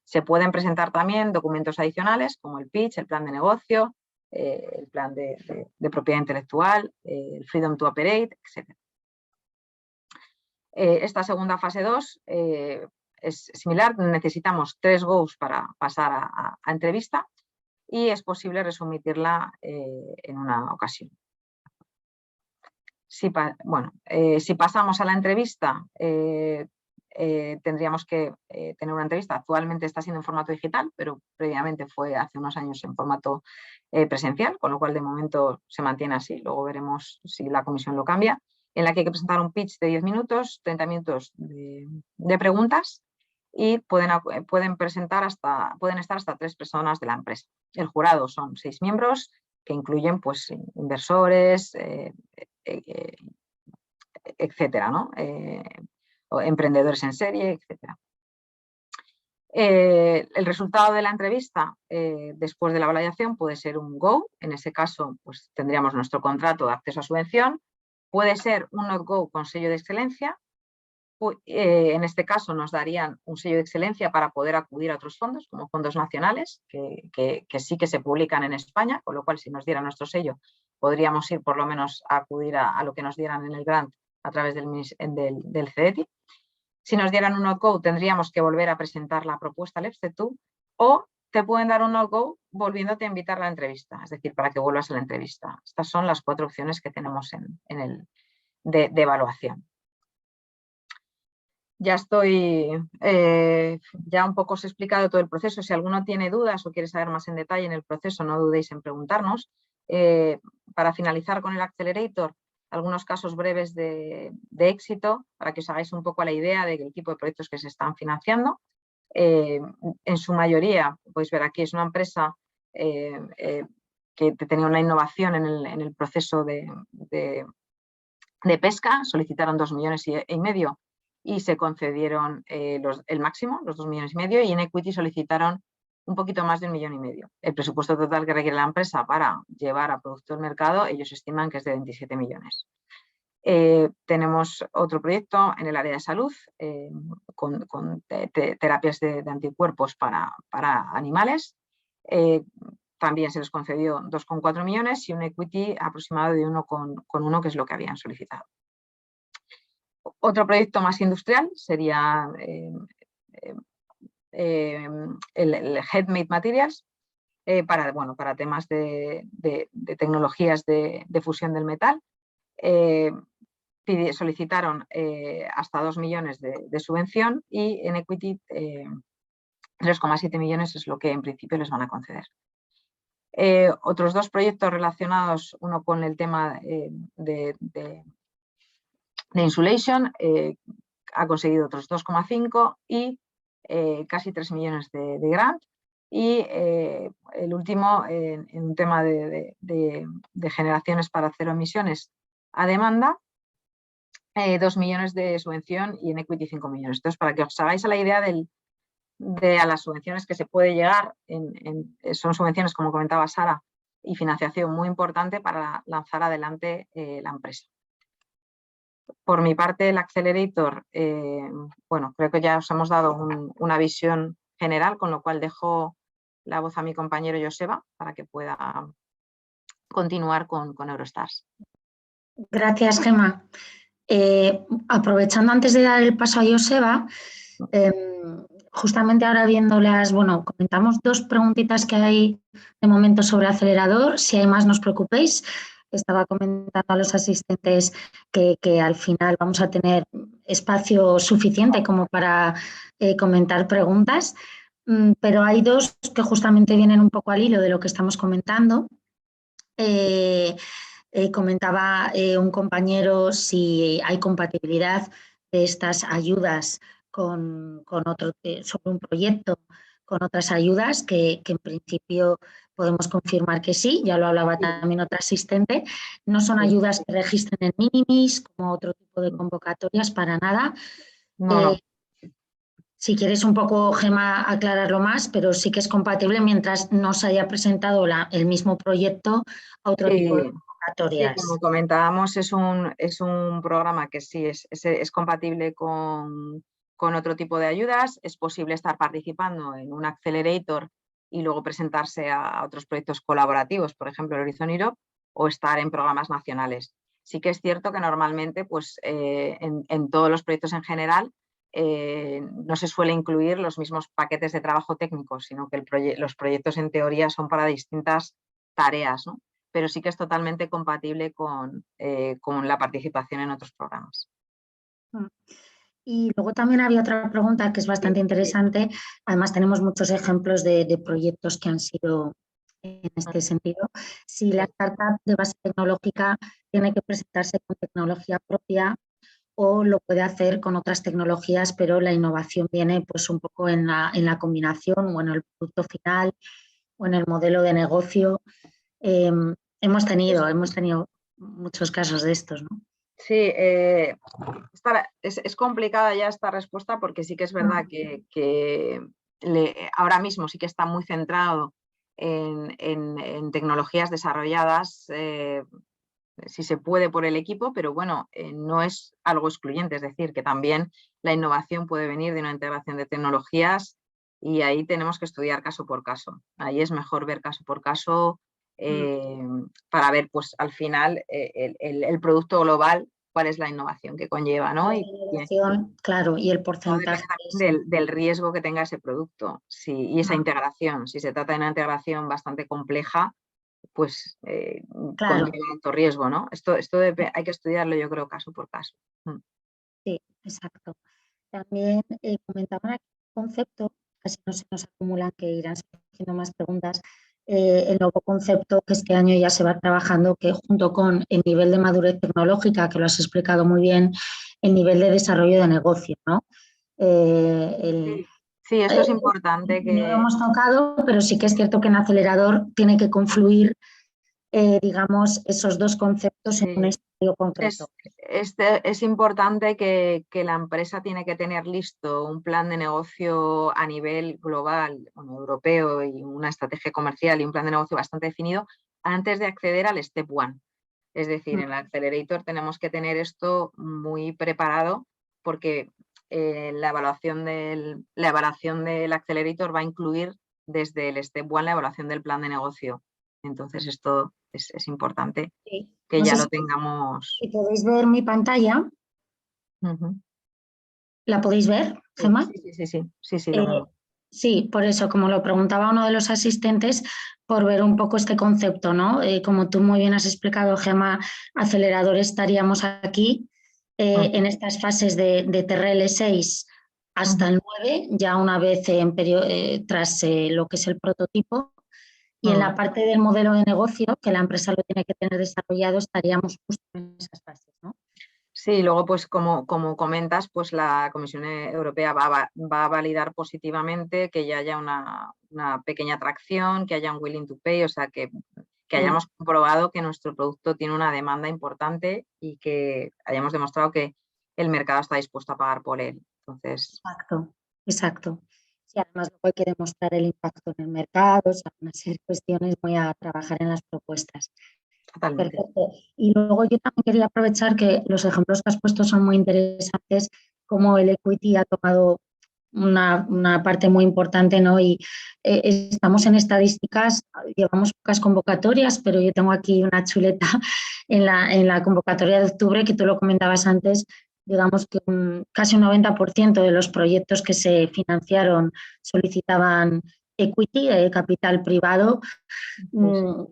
Se pueden presentar también documentos adicionales como el pitch, el plan de negocio, el plan de propiedad intelectual, el freedom to operate, etc. Esta segunda fase 2 es similar, necesitamos 3 goes para pasar a entrevista y es posible resumirla en una ocasión. Si pasamos a la entrevista, tendríamos que tener una entrevista. Actualmente está siendo en formato digital, pero previamente fue hace unos años en formato presencial, con lo cual de momento se mantiene así. Luego veremos si la comisión lo cambia, en la que hay que presentar un pitch de 10 minutos, 30 minutos de preguntas y pueden estar hasta 3 personas de la empresa. El jurado son 6 miembros que incluyen pues, inversores, etcétera, ¿no? O emprendedores en serie, etcétera. El resultado de la entrevista después de la validación puede ser un go. En ese caso, pues tendríamos nuestro contrato de acceso a subvención. Puede ser un not go con sello de excelencia. En este caso nos darían un sello de excelencia para poder acudir a otros fondos, como fondos nacionales, que sí que se publican en España, con lo cual si nos dieran nuestro sello podríamos ir por lo menos a acudir a lo que nos dieran en el grant a través del CETI. Si nos dieran un no-go tendríamos que volver a presentar la propuesta al EFCETU o te pueden dar un no-go volviéndote a invitar a la entrevista, es decir, para que vuelvas a la entrevista. Estas son las 4 opciones que tenemos de evaluación. Ya ya un poco os he explicado todo el proceso. Si alguno tiene dudas o quiere saber más en detalle en el proceso, no dudéis en preguntarnos. Para finalizar con el Accelerator, algunos casos breves de éxito para que os hagáis un poco la idea del tipo de proyectos que se están financiando. En su mayoría, podéis ver aquí, es una empresa que tenía una innovación en el proceso de pesca, solicitaron 2,5 millones y se concedieron el máximo, los 2,5 millones, y en equity solicitaron un poquito más de 1,5 millones. El presupuesto total que requiere la empresa para llevar a producto al mercado, ellos estiman que es de 27 millones. Tenemos otro proyecto en el área de salud con terapias de anticuerpos para animales. También se les concedió 2,4 millones y un equity aproximado de 1,1, que es lo que habían solicitado. Otro proyecto más industrial sería el Headmade Materials para temas de tecnologías de fusión del metal. Solicitaron hasta 2 millones de subvención y en equity 3,7 millones es lo que en principio les van a conceder. Otros dos proyectos relacionados, uno con el tema de insulation, ha conseguido otros 2,5 y casi 3 millones de grant. Y el último, en un tema de generaciones para cero emisiones a demanda, 2 millones de subvención y en equity 5 millones. Entonces, para que os hagáis a la idea a las subvenciones que se puede llegar, son subvenciones, como comentaba Sara, y financiación muy importante para lanzar adelante la empresa. Por mi parte, el Accelerator, creo que ya os hemos dado una visión general, con lo cual dejo la voz a mi compañero Joseba para que pueda continuar con Eurostars. Gracias, Gemma. Aprovechando antes de dar el paso a Joseba, justamente ahora viéndolas, comentamos 2 preguntitas que hay de momento sobre acelerador. Si hay más, no os preocupéis. Estaba comentando a los asistentes que al final vamos a tener espacio suficiente como para comentar preguntas, pero hay 2 que justamente vienen un poco al hilo de lo que estamos comentando. Comentaba un compañero si hay compatibilidad de estas ayudas con otro, sobre un proyecto con otras ayudas, que en principio podemos confirmar que sí, ya lo hablaba también otra asistente. No son ayudas que registren en minimis, como otro tipo de convocatorias, para nada. No. Si quieres un poco, Gemma, aclararlo más, pero sí que es compatible mientras no se haya presentado el mismo proyecto a otro tipo de convocatorias. Sí, como comentábamos, es un programa que sí es compatible con otro tipo de ayudas. Es posible estar participando en un accelerator y luego presentarse a otros proyectos colaborativos, por ejemplo, el Horizon Europe, o estar en programas nacionales. Sí que es cierto que normalmente en todos los proyectos en general no se suele incluir los mismos paquetes de trabajo técnicos, sino que los proyectos en teoría son para distintas tareas, ¿no? Pero sí que es totalmente compatible con la participación en otros programas. Y luego también había otra pregunta que es bastante interesante. Además, tenemos muchos ejemplos de proyectos que han sido en este sentido. Si la startup de base tecnológica tiene que presentarse con tecnología propia o lo puede hacer con otras tecnologías, pero la innovación viene pues un poco en la combinación o en el producto final o en el modelo de negocio. Hemos tenido muchos casos de estos, ¿no? Sí, es complicada ya esta respuesta, porque sí que es verdad que ahora mismo sí que está muy centrado en tecnologías desarrolladas, si se puede, por el equipo, pero bueno, no es algo excluyente, es decir, que también la innovación puede venir de una integración de tecnologías, y ahí tenemos que estudiar caso por caso. Ahí es mejor ver caso por caso para ver, pues al final, el producto global, cuál es la innovación que conlleva, ¿no? Claro, y el porcentaje del riesgo que tenga ese producto, y esa integración. Si se trata de una integración bastante compleja, pues conlleva alto riesgo, ¿no? Esto hay que estudiarlo, yo creo, caso por caso. Sí, exacto. También comentaban aquí un concepto, casi no se nos acumulan, que irán surgiendo más preguntas, el nuevo concepto que este año ya se va trabajando, que junto con el nivel de madurez tecnológica, que lo has explicado muy bien, el nivel de desarrollo de negocio, ¿no? Sí, esto es importante. No lo hemos tocado, pero sí que es cierto que en acelerador tiene que confluir digamos, esos dos conceptos en un escenario concreto. Es importante que la empresa tiene que tener listo un plan de negocio a nivel global, europeo, y una estrategia comercial y un plan de negocio bastante definido antes de acceder al Step 1. Es decir, en el Accelerator tenemos que tener esto muy preparado porque la evaluación del Accelerator va a incluir desde el Step 1 la evaluación del plan de negocio. Entonces esto es importante que No ya sé lo tengamos. si podéis ver mi pantalla. ¿La podéis ver, Gemma? Sí, lo vemos. Sí, por eso, como lo preguntaba uno de los asistentes, por ver un poco este concepto, ¿no? Como tú muy bien has explicado, Gemma, acelerador estaríamos aquí en estas fases de TRL 6 hasta el 9, ya una vez tras lo que es el prototipo. Y en la parte del modelo de negocio, que la empresa lo tiene que tener desarrollado, estaríamos justo en esas fases, ¿no? Sí, luego pues como comentas, pues la Comisión Europea va a validar positivamente que ya haya una pequeña atracción, que haya un willing to pay, o sea que hayamos comprobado que nuestro producto tiene una demanda importante y que hayamos demostrado que el mercado está dispuesto a pagar por él. Entonces... Exacto. Sí, además luego hay que demostrar el impacto en el mercado, o sea, una serie de cuestiones muy a trabajar en las propuestas. Totalmente. Perfecto. Y luego yo también quería aprovechar que los ejemplos que has puesto son muy interesantes, como el equity ha tomado una parte muy importante, ¿no? Y estamos en estadísticas, llevamos pocas convocatorias, pero yo tengo aquí una chuleta en la convocatoria de octubre, que tú lo comentabas antes, digamos que casi un 90% de los proyectos que se financiaron solicitaban equity, capital privado.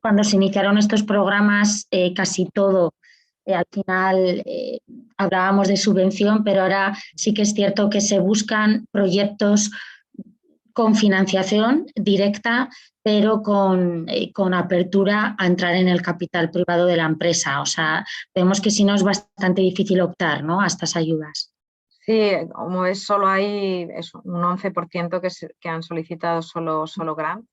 Cuando se iniciaron estos programas, casi todo, al final hablábamos de subvención, pero ahora sí que es cierto que se buscan proyectos con financiación directa, pero con apertura a entrar en el capital privado de la empresa. O sea, vemos que si no es bastante difícil optar, ¿no?, a estas ayudas. Sí, como es solo hay un 11% que han solicitado solo grant.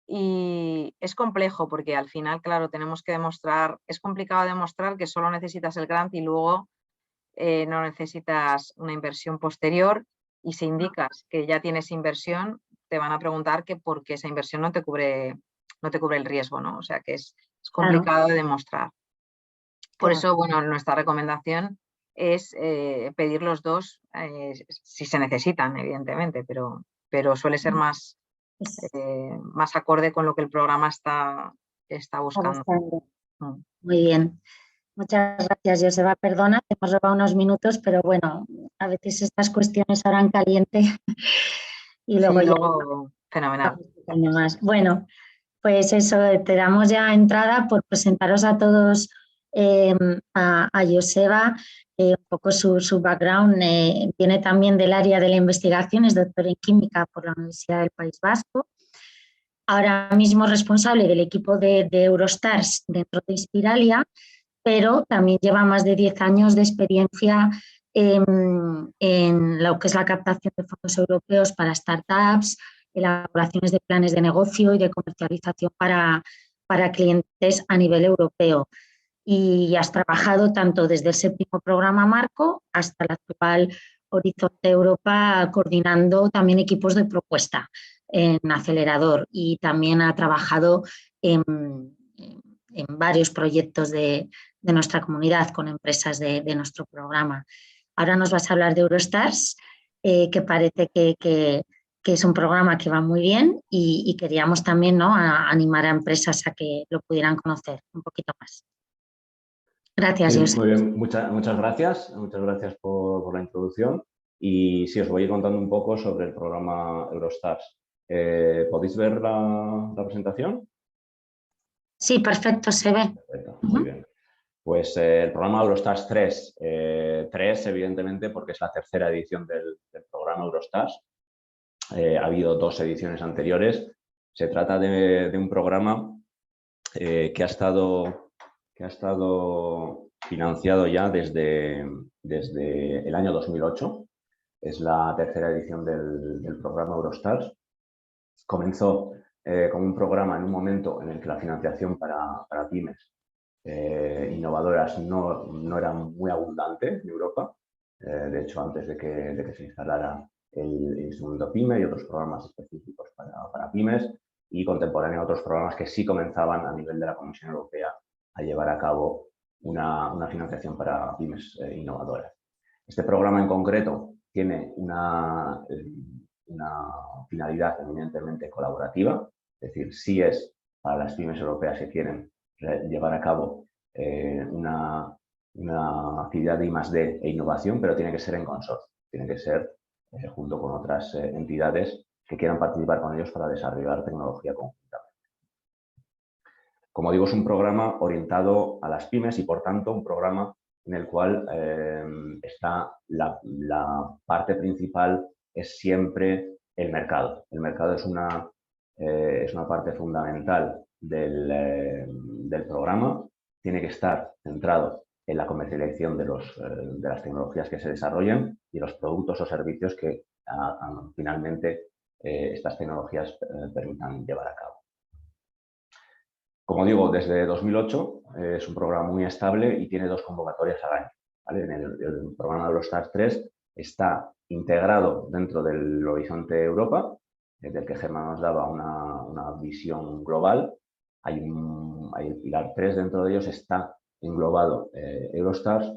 Y es complejo porque al final, claro, tenemos que demostrar, es complicado demostrar que solo necesitas el grant y luego no necesitas una inversión posterior, y si indicas que ya tienes inversión, te van a preguntar que por qué esa inversión no te cubre el riesgo, ¿no? O sea que es complicado de demostrar. Por eso, bueno, nuestra recomendación es pedir los dos si se necesitan, evidentemente, pero suele ser más acorde con lo que el programa está buscando. Muy bien. Muchas gracias, Joseba. Perdona, te hemos robado unos minutos, pero bueno, a veces estas cuestiones harán caliente y luego fenomenal. Más. Bueno, pues eso, te damos ya entrada por presentaros a todos a Joseba, un poco su background. Viene también del área de la investigación, es doctor en química por la Universidad del País Vasco. Ahora mismo responsable del equipo de Eurostars dentro de Inspiralia, pero también lleva más de 10 años de experiencia en lo que es la captación de fondos europeos para startups, elaboraciones de planes de negocio y de comercialización para clientes a nivel europeo. Y has trabajado tanto desde el séptimo programa Marco hasta el actual Horizonte Europa, coordinando también equipos de propuesta en Acelerador, y también ha trabajado en varios proyectos de nuestra comunidad con empresas de nuestro programa. Ahora nos vas a hablar de Eurostars, que parece que es un programa que va muy bien, y queríamos también, ¿no?, animar a empresas a que lo pudieran conocer un poquito más. Gracias, José. Muy bien, muchas gracias por la introducción, y sí, os voy a ir contando un poco sobre el programa Eurostars. ¿Podéis ver la presentación? Sí, perfecto, se ve. Perfecto, muy bien. Pues el programa Eurostars 3, 3 evidentemente porque es la tercera edición del programa Eurostars. Ha habido 2 ediciones anteriores. Se trata de un programa que ha estado financiado ya desde el año 2008. Es la tercera edición del programa Eurostars. Comenzó como un programa en un momento en el que la financiación para pymes innovadoras no era muy abundante en Europa. De hecho, antes de que se instalara el instrumento PYME y otros programas específicos para pymes, y contemporáneo otros programas que sí comenzaban a nivel de la Comisión Europea a llevar a cabo una financiación para pymes innovadoras. Este programa en concreto tiene una finalidad eminentemente colaborativa, es decir, sí es para las pymes europeas que quieren llevar a cabo una actividad de I+D e innovación, pero tiene que ser en consorcio, tiene que ser junto con otras entidades que quieran participar con ellos para desarrollar tecnología conjuntamente. Como digo, es un programa orientado a las pymes y, por tanto, un programa en el cual está la parte principal es siempre el mercado. El mercado es una parte fundamental del programa. Tiene que estar centrado en la comercialización de las tecnologías que se desarrollan y los productos o servicios que finalmente estas tecnologías permitan llevar a cabo. Como digo, desde 2008 es un programa muy estable y tiene 2 convocatorias al año, ¿vale? En el programa Eurostars 3 está integrado dentro del Horizonte Europa, del que Gemma nos daba una visión global. Hay el pilar 3, dentro de ellos está englobado Eurostars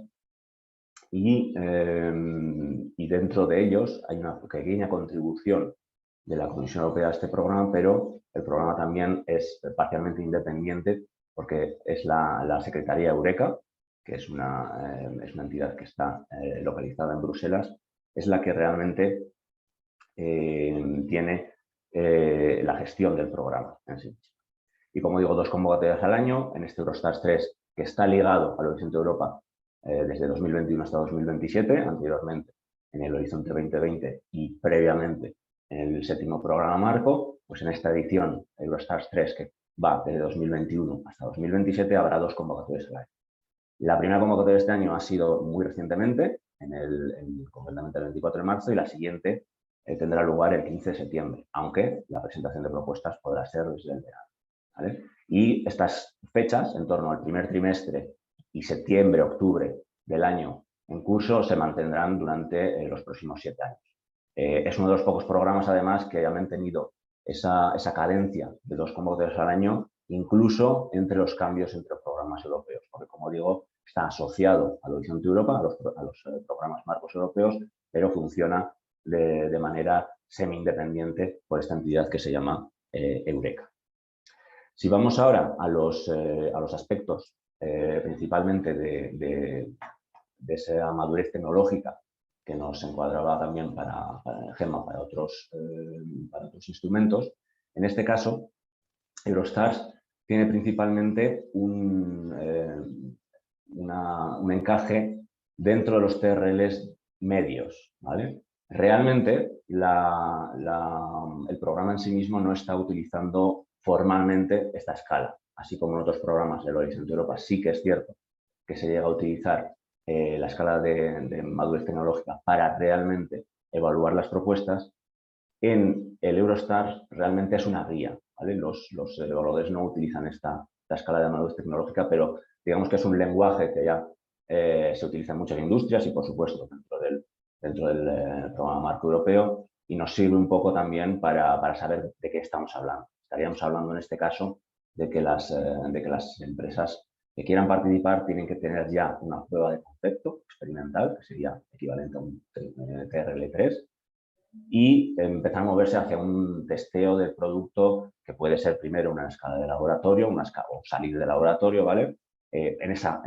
y dentro de ellos hay una pequeña contribución de la Comisión Europea a este programa, pero el programa también es parcialmente independiente porque es la Secretaría Eureka, que es una entidad que está localizada en Bruselas, es la que realmente tiene la gestión del programa en sí. Y como digo, 2 convocatorias al año, en este Eurostars 3, que está ligado al Horizonte Europa desde 2021 hasta 2027, anteriormente en el Horizonte 2020 y previamente en el 7º programa marco, pues en esta edición Eurostars 3, que va desde 2021 hasta 2027, habrá 2 convocatorias al año. La primera convocatoria de este año ha sido muy recientemente, concretamente el 24 de marzo, y la siguiente tendrá lugar el 15 de septiembre, aunque la presentación de propuestas podrá ser desde el verano, ¿vale? Y estas fechas, en torno al primer trimestre y septiembre, octubre del año en curso, se mantendrán durante los próximos 7 años. Es uno de los pocos programas, además, que ha mantenido esa cadencia de 2 convocatorias al año, incluso entre los cambios entre los programas europeos, porque, como digo, está asociado al Horizonte Europa, a los programas marcos europeos, pero funciona de manera semi-independiente por esta entidad que se llama Eureka. Si vamos ahora a los aspectos principalmente de esa madurez tecnológica que nos encuadraba también para Gemma, para otros instrumentos, en este caso, Eurostars tiene principalmente un encaje dentro de los TRLs medios, ¿vale? Realmente el programa en sí mismo no está utilizando formalmente esta escala, así como en otros programas del Horizonte Europa sí que es cierto que se llega a utilizar la escala de madurez tecnológica para realmente evaluar las propuestas. En el Eurostars realmente es una guía, ¿vale? Los evaluadores no utilizan esta escala de madurez tecnológica, pero digamos que es un lenguaje que ya se utiliza en muchas industrias y, por supuesto, dentro del programa marco europeo, y nos sirve un poco también para saber de qué estamos hablando. Estaríamos hablando en este caso de que las empresas que quieran participar tienen que tener ya una prueba de concepto experimental, que sería equivalente a un TRL3, y empezar a moverse hacia un testeo del producto que puede ser primero una escala de laboratorio, o salir de laboratorio, ¿vale? En esa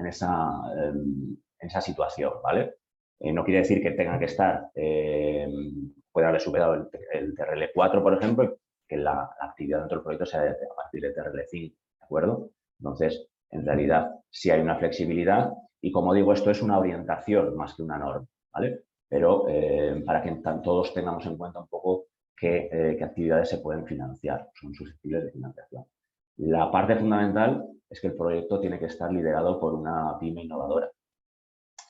situación, ¿vale? No quiere decir que tenga que estar, puede haber superado el TRL4, por ejemplo, que la actividad dentro del proyecto sea a partir de TRL5, ¿de acuerdo? Entonces, en realidad, sí hay una flexibilidad y, como digo, esto es una orientación más que una norma, ¿vale? Pero para que todos tengamos en cuenta un poco qué actividades se pueden financiar, son susceptibles de financiación. La parte fundamental es que el proyecto tiene que estar liderado por una pyme innovadora.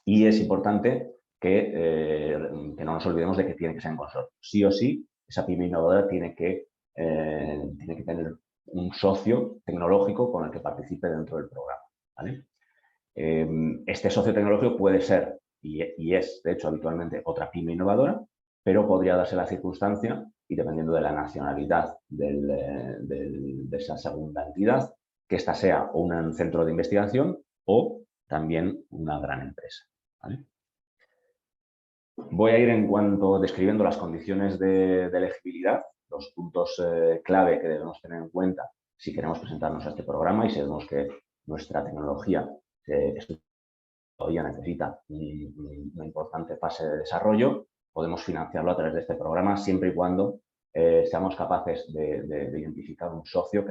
Y es importante que no nos olvidemos de que tiene que ser en consorcio. Sí o sí, esa pyme innovadora tiene que tiene que tener un socio tecnológico con el que participe dentro del programa, ¿vale? Este socio tecnológico puede ser, y es de hecho habitualmente, otra pyme innovadora, pero podría darse la circunstancia, y dependiendo de la nacionalidad de esa segunda entidad, que ésta sea un centro de investigación o también una gran empresa, ¿vale? Voy a ir en cuanto describiendo las condiciones de elegibilidad, los puntos clave que debemos tener en cuenta si queremos presentarnos a este programa y si vemos que nuestra tecnología todavía necesita una importante fase de desarrollo. Podemos financiarlo a través de este programa siempre y cuando seamos capaces de identificar un socio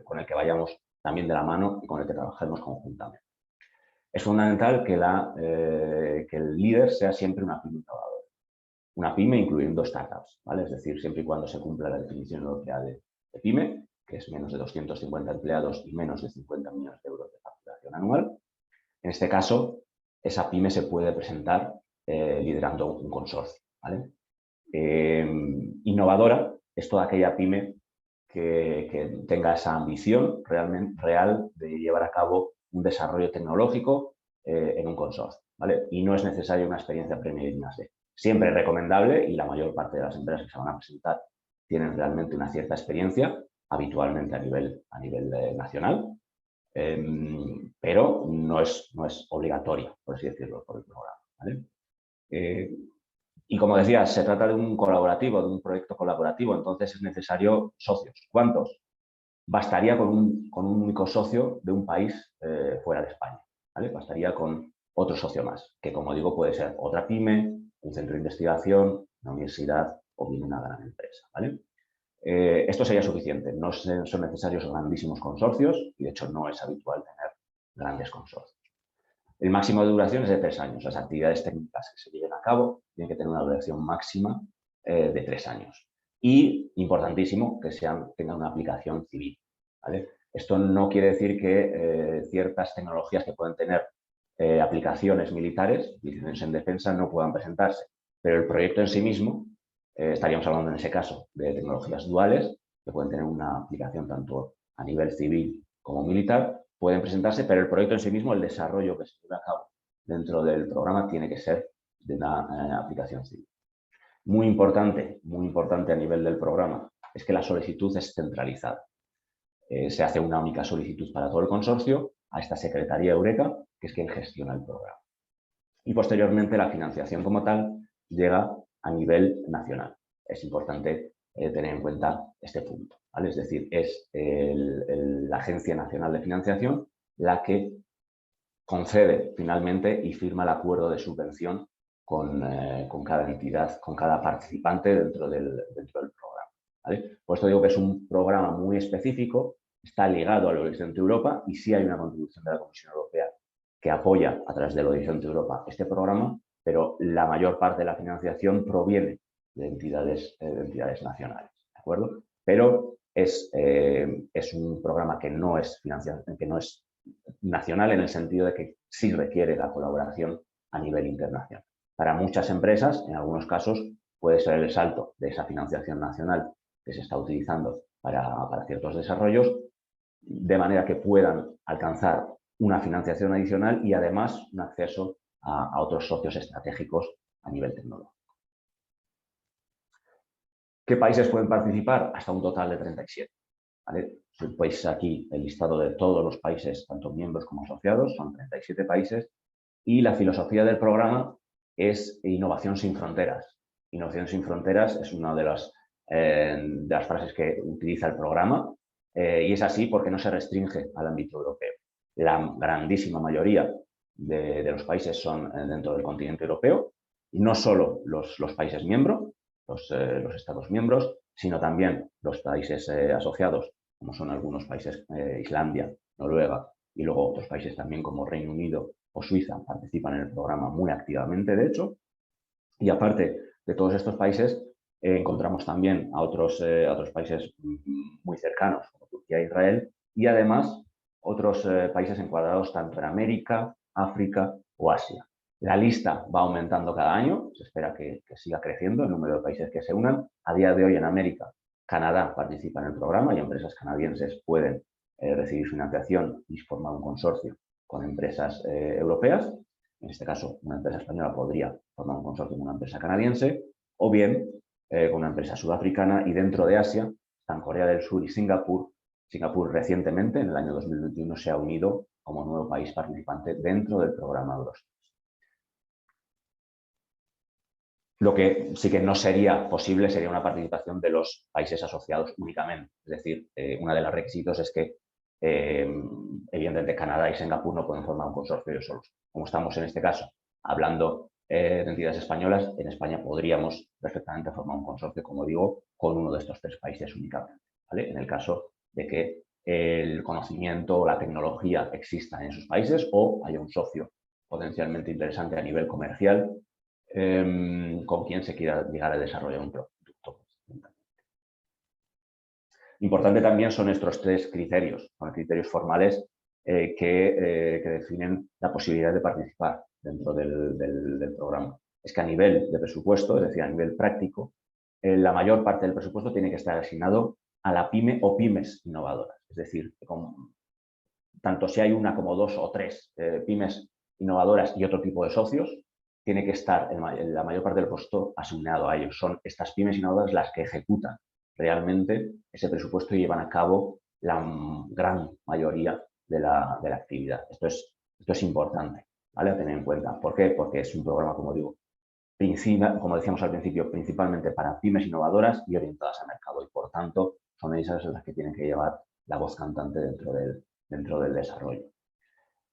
con el que vayamos también de la mano y con el que trabajemos conjuntamente. Es fundamental que el líder sea siempre una pyme innovadora. Una pyme incluyendo startups, ¿vale? Es decir, siempre y cuando se cumpla la definición europea de pyme, que es menos de 250 empleados y menos de 50 millones de euros de facturación anual. En este caso, esa pyme se puede presentar liderando un consorcio, ¿vale? Innovadora es toda aquella pyme que tenga esa ambición real de llevar a cabo un desarrollo tecnológico en un consorcio, ¿vale? Y no es necesaria una experiencia previa en I+D. Siempre es recomendable, y la mayor parte de las empresas que se van a presentar tienen realmente una cierta experiencia, habitualmente a nivel nacional, pero no es obligatoria, por así decirlo, por el programa, ¿vale? Y como decía, se trata de un colaborativo, de un proyecto colaborativo, entonces es necesario socios. ¿Cuántos? Bastaría con un único socio de un país fuera de España, ¿vale? Bastaría con otro socio más, que como digo puede ser otra pyme, un centro de investigación, una universidad o bien una gran empresa, ¿vale? Esto sería suficiente, no son necesarios grandísimos consorcios y de hecho no es habitual tener grandes consorcios. El máximo de duración es de 3 años. Las actividades técnicas que se lleven a cabo tienen que tener una duración máxima de 3 años. Y, importantísimo, que tengan una aplicación civil, ¿vale? Esto no quiere decir que ciertas tecnologías que pueden tener aplicaciones militares, aplicaciones en defensa, no puedan presentarse. Pero el proyecto en sí mismo, estaríamos hablando en ese caso de tecnologías duales, que pueden tener una aplicación tanto a nivel civil como militar, pueden presentarse, pero el proyecto en sí mismo, el desarrollo que se lleva a cabo dentro del programa tiene que ser de una aplicación civil. Muy importante a nivel del programa es que la solicitud es centralizada. Se hace una única solicitud para todo el consorcio a esta Secretaría Eureka, que es quien gestiona el programa. Y posteriormente la financiación como tal llega a nivel nacional. Es importante tener en cuenta este punto, ¿vale? Es decir, es la Agencia Nacional de Financiación la que concede finalmente y firma el acuerdo de subvención con cada entidad, con cada participante dentro del programa, ¿vale? Por esto digo que es un programa muy específico, está ligado al Horizonte Europa y sí hay una contribución de la Comisión Europea que apoya a través del Horizonte Europa este programa, pero la mayor parte de la financiación proviene de entidades nacionales, ¿de acuerdo? Pero es un programa que no es nacional en el sentido de que sí requiere la colaboración a nivel internacional. Para muchas empresas, en algunos casos, puede ser el salto de esa financiación nacional que se está utilizando para ciertos desarrollos, de manera que puedan alcanzar una financiación adicional y además un acceso a otros socios estratégicos a nivel tecnológico. ¿Qué países pueden participar? Hasta un total de 37. ¿Vale? Veis aquí el listado de todos los países, tanto miembros como asociados, son 37 países, y la filosofía del programa es innovación sin fronteras. Innovación sin fronteras es una de las frases que utiliza el programa, y es así porque no se restringe al ámbito europeo. La grandísima mayoría de los países son dentro del continente europeo, y no solo los países miembros, los Estados miembros, sino también los países asociados, como son algunos países, Islandia, Noruega, y luego otros países también como Reino Unido o Suiza participan en el programa muy activamente, de hecho. Y aparte de todos estos países, encontramos también a otros países muy cercanos, como Turquía e Israel, y además otros países encuadrados tanto en América, África o Asia. La lista va aumentando cada año, se espera que siga creciendo el número de países que se unan. A día de hoy en América Canadá participa en el programa y empresas canadienses pueden recibir financiación y formar un consorcio con empresas europeas. En este caso, una empresa española podría formar un consorcio con una empresa canadiense, o bien con una empresa sudafricana, y dentro de Asia están Corea del Sur y Singapur. Singapur recientemente, en el año 2021, se ha unido como nuevo país participante dentro del programa Eurostars. Lo que sí que no sería posible sería una participación de los países asociados únicamente. Es decir, uno de los requisitos es que, evidentemente, Canadá y Singapur no pueden formar un consorcio ellos solos. Como estamos en este caso hablando de entidades españolas, en España podríamos perfectamente formar un consorcio, como digo, con uno de estos 3 países únicamente, ¿vale? En el caso de que el conocimiento o la tecnología exista en sus países o haya un socio potencialmente interesante a nivel comercial con quien se quiera llegar a desarrollar un producto. Importante también son estos 3 criterios, son criterios formales que definen la posibilidad de participar dentro del programa. Es que a nivel de presupuesto, es decir, a nivel práctico, la mayor parte del presupuesto tiene que estar asignado a la pyme o pymes innovadoras. Es decir, tanto si hay una como 2 o 3 pymes innovadoras y otro tipo de socios, tiene que estar la mayor parte del presupuesto asignado a ellos. Son estas pymes innovadoras las que ejecutan realmente ese presupuesto y llevan a cabo la gran mayoría de la actividad. Esto es importante, ¿vale? A tener en cuenta. ¿Por qué? Porque es un programa, como digo, como decíamos al principio, principalmente para pymes innovadoras y orientadas al mercado. Y, por tanto, son esas las que tienen que llevar la voz cantante dentro del desarrollo.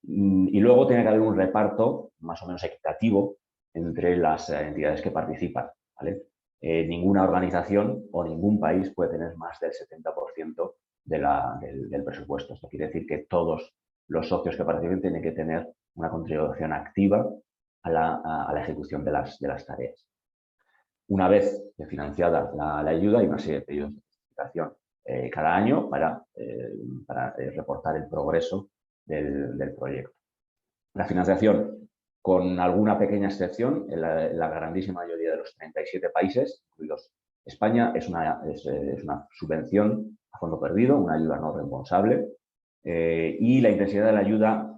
Y luego tiene que haber un reparto más o menos equitativo entre las entidades que participan, ¿vale? Ninguna organización o ningún país puede tener más del 70% del presupuesto. Esto quiere decir que todos los socios que participen tienen que tener una contribución activa a la ejecución de las tareas. Una vez financiada la ayuda, hay una serie de pedidos de justificación cada año para reportar el progreso del proyecto. La financiación, con alguna pequeña excepción, en la grandísima mayoría de los 37 países, incluidos España, es una subvención a fondo perdido, una ayuda no reembolsable, y la intensidad de la ayuda,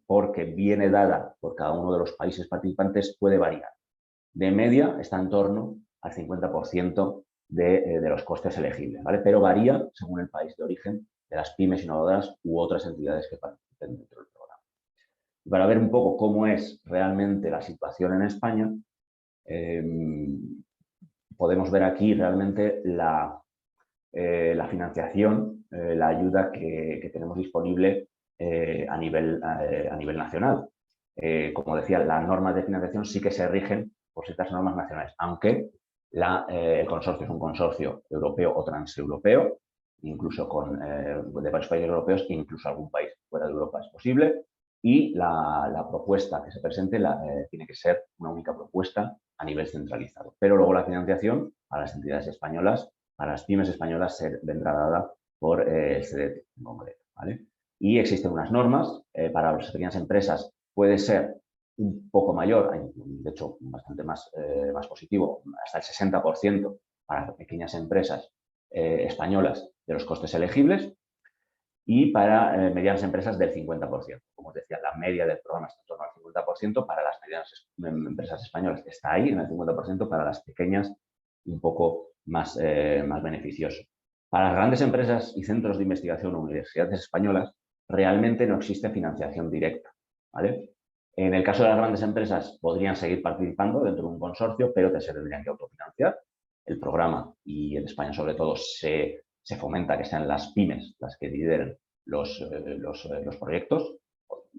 porque viene dada por cada uno de los países participantes, puede variar. De media está en torno al 50% de los costes elegibles, ¿vale? Pero varía según el país de origen de las pymes innovadoras u otras entidades que participen dentro del programa. Y para ver un poco cómo es realmente la situación en España, podemos ver aquí realmente la financiación, la ayuda que tenemos disponible a nivel nacional. Como decía, las normas de financiación sí que se rigen por ciertas normas nacionales, aunque el consorcio es un consorcio europeo o transeuropeo, incluso de varios países europeos, e incluso algún país fuera de Europa es posible, y la propuesta que se presente tiene que ser una única propuesta a nivel centralizado. Pero luego la financiación a las entidades españolas, a las pymes españolas, vendrá dada por el CDT en concreto, ¿vale? Y existen unas normas para las pequeñas empresas, puede ser un poco mayor, de hecho bastante más positivo, hasta el 60% para las pequeñas empresas españolas de los costes elegibles, y para medianas empresas del 50%. Como os decía, la media del programa está en torno al 50%, para las medianas empresas españolas está ahí en el 50%, para las pequeñas un poco más beneficioso. Para las grandes empresas y centros de investigación o universidades españolas, realmente no existe financiación directa, ¿vale? En el caso de las grandes empresas, podrían seguir participando dentro de un consorcio, pero que se tendrían que autofinanciar. El programa, y en España sobre todo, se fomenta que sean las pymes las que lideren los proyectos,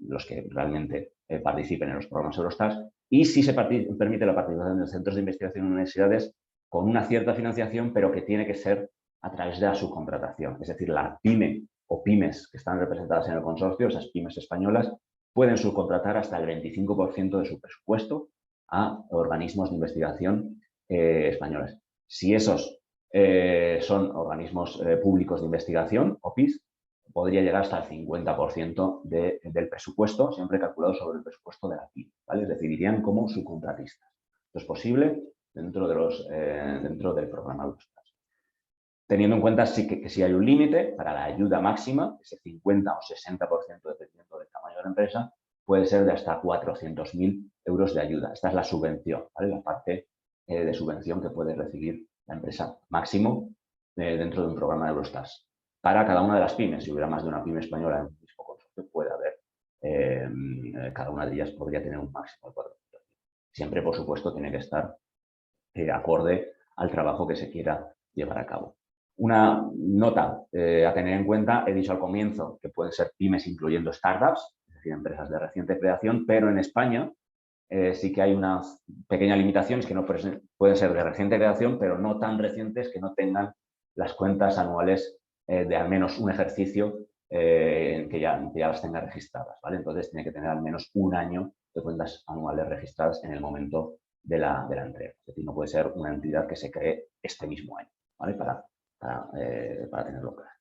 los que realmente participen en los programas Eurostars, y sí se permite la participación de centros de investigación en universidades con una cierta financiación, pero que tiene que ser a través de la subcontratación. Es decir, la pyme o pymes que están representadas en el consorcio, esas pymes españolas, pueden subcontratar hasta el 25% de su presupuesto a organismos de investigación españoles. Si esos son organismos públicos de investigación, OPIs, podría llegar hasta el 50% del presupuesto, siempre calculado sobre el presupuesto de la pyme, ¿vale? Es decir, irían como subcontratistas. Esto es posible dentro del programa Eurostars. teniendo en cuenta que si hay un límite para la ayuda máxima, ese 50 o 60% dependiendo del tamaño de la empresa, puede ser de hasta 400.000 euros de ayuda. Esta es la subvención, ¿vale? La parte de subvención que puede recibir la empresa máximo dentro de un programa de Eurostars. Para cada una de las pymes, si hubiera más de una pyme española en un mismo consorcio, puede haber, cada una de ellas podría tener un máximo de 400.000. Siempre, por supuesto, tiene que estar acorde al trabajo que se quiera llevar a cabo. Una nota a tener en cuenta, he dicho al comienzo que pueden ser pymes incluyendo startups, es decir, empresas de reciente creación, pero en España sí que hay una pequeña limitación, es que no pueden ser de reciente creación, pero no tan recientes que no tengan las cuentas anuales de al menos un ejercicio que ya las tenga registradas, ¿vale? Entonces tiene que tener al menos un año de cuentas anuales registradas en el momento de la entrega. Es decir, no puede ser una entidad que se cree este mismo año, ¿vale? Para tenerlo claro.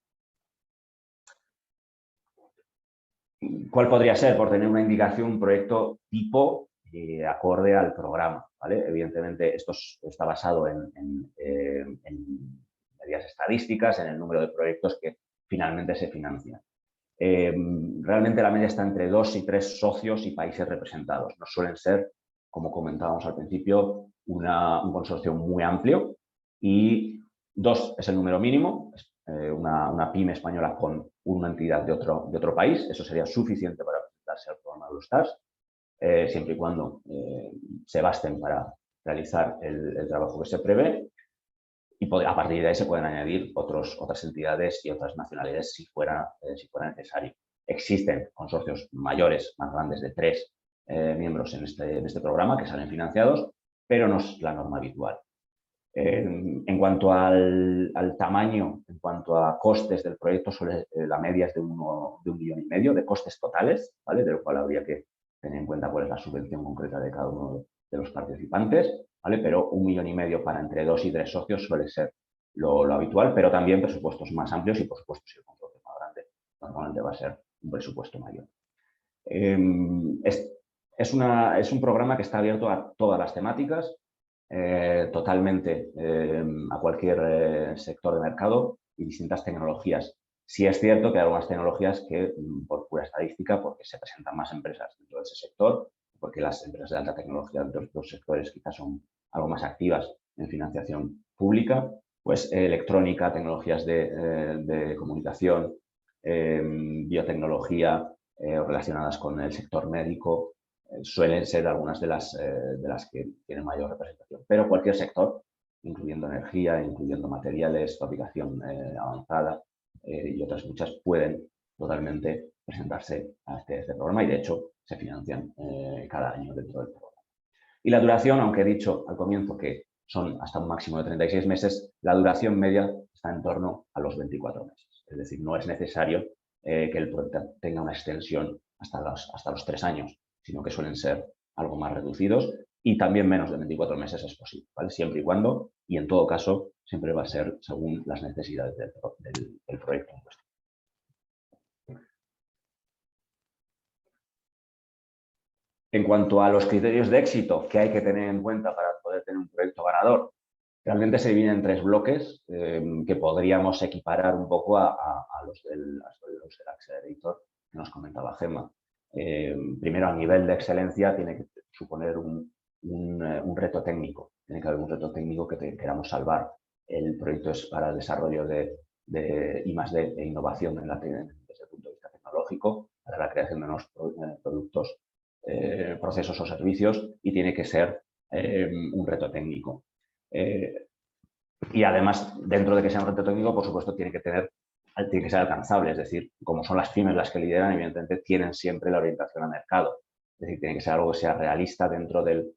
¿Cuál podría ser? Por tener una indicación, un proyecto tipo acorde al programa, ¿vale? Evidentemente, esto está basado en medidas estadísticas, en el número de proyectos que finalmente se financian. Realmente la media está entre 2 y 3 socios y países representados. No suelen ser, como comentábamos al principio, un consorcio muy amplio, y 2 es el número mínimo, una pyme española con una entidad de otro país. Eso sería suficiente para presentarse al programa de Eurostars, siempre y cuando se basten para realizar el trabajo que se prevé. Y a partir de ahí se pueden añadir otras entidades y otras nacionalidades si fuera necesario. Existen consorcios mayores, más grandes, de 3 miembros en este programa que salen financiados, pero no es la norma habitual. En cuanto al tamaño, en cuanto a costes del proyecto, la media es de 1,5 millones de costes totales, ¿vale? De lo cual habría que tener en cuenta cuál es la subvención concreta de cada uno de los participantes, ¿vale? Pero 1,5 millones para entre 2 y 3 socios suele ser lo habitual, pero también presupuestos más amplios y, por supuesto, si el consorcio es más grande, normalmente va a ser un presupuesto mayor. Es un programa que está abierto a todas las temáticas, totalmente a cualquier sector de mercado y distintas tecnologías. Sí es cierto que hay algunas tecnologías que, por pura estadística, porque se presentan más empresas dentro de ese sector, porque las empresas de alta tecnología dentro de estos sectores quizás son algo más activas en financiación pública, pues electrónica, tecnologías de comunicación, biotecnología relacionadas con el sector médico, suelen ser algunas de las que tienen mayor representación. Pero cualquier sector, incluyendo energía, incluyendo materiales, fabricación avanzada y otras muchas, pueden totalmente presentarse a este programa, y de hecho se financian cada año dentro del programa. Y la duración, aunque he dicho al comienzo que son hasta un máximo de 36 meses, la duración media está en torno a los 24 meses. Es decir, no es necesario que el proyecto tenga una extensión hasta los 3 años, sino que suelen ser algo más reducidos, y también menos de 24 meses es posible, ¿vale? Siempre y cuando, y en todo caso, siempre va a ser según las necesidades del proyecto en cuestión. En cuanto a los criterios de éxito que hay que tener en cuenta para poder tener un proyecto ganador, realmente se dividen en 3 bloques que podríamos equiparar un poco a los del Accelerator que nos comentaba Gemma. Primero, a nivel de excelencia, tiene que suponer un reto técnico. Tiene que haber un reto técnico que queramos salvar. El proyecto es para el desarrollo de I+D e innovación desde el punto de vista tecnológico, para la creación de nuevos productos, procesos o servicios, y tiene que ser un reto técnico. Y además, dentro de que sea un reto técnico, por supuesto, tiene que ser alcanzable. Es decir, como son las pymes las que lideran, evidentemente tienen siempre la orientación al mercado. Es decir, tiene que ser algo que sea realista dentro del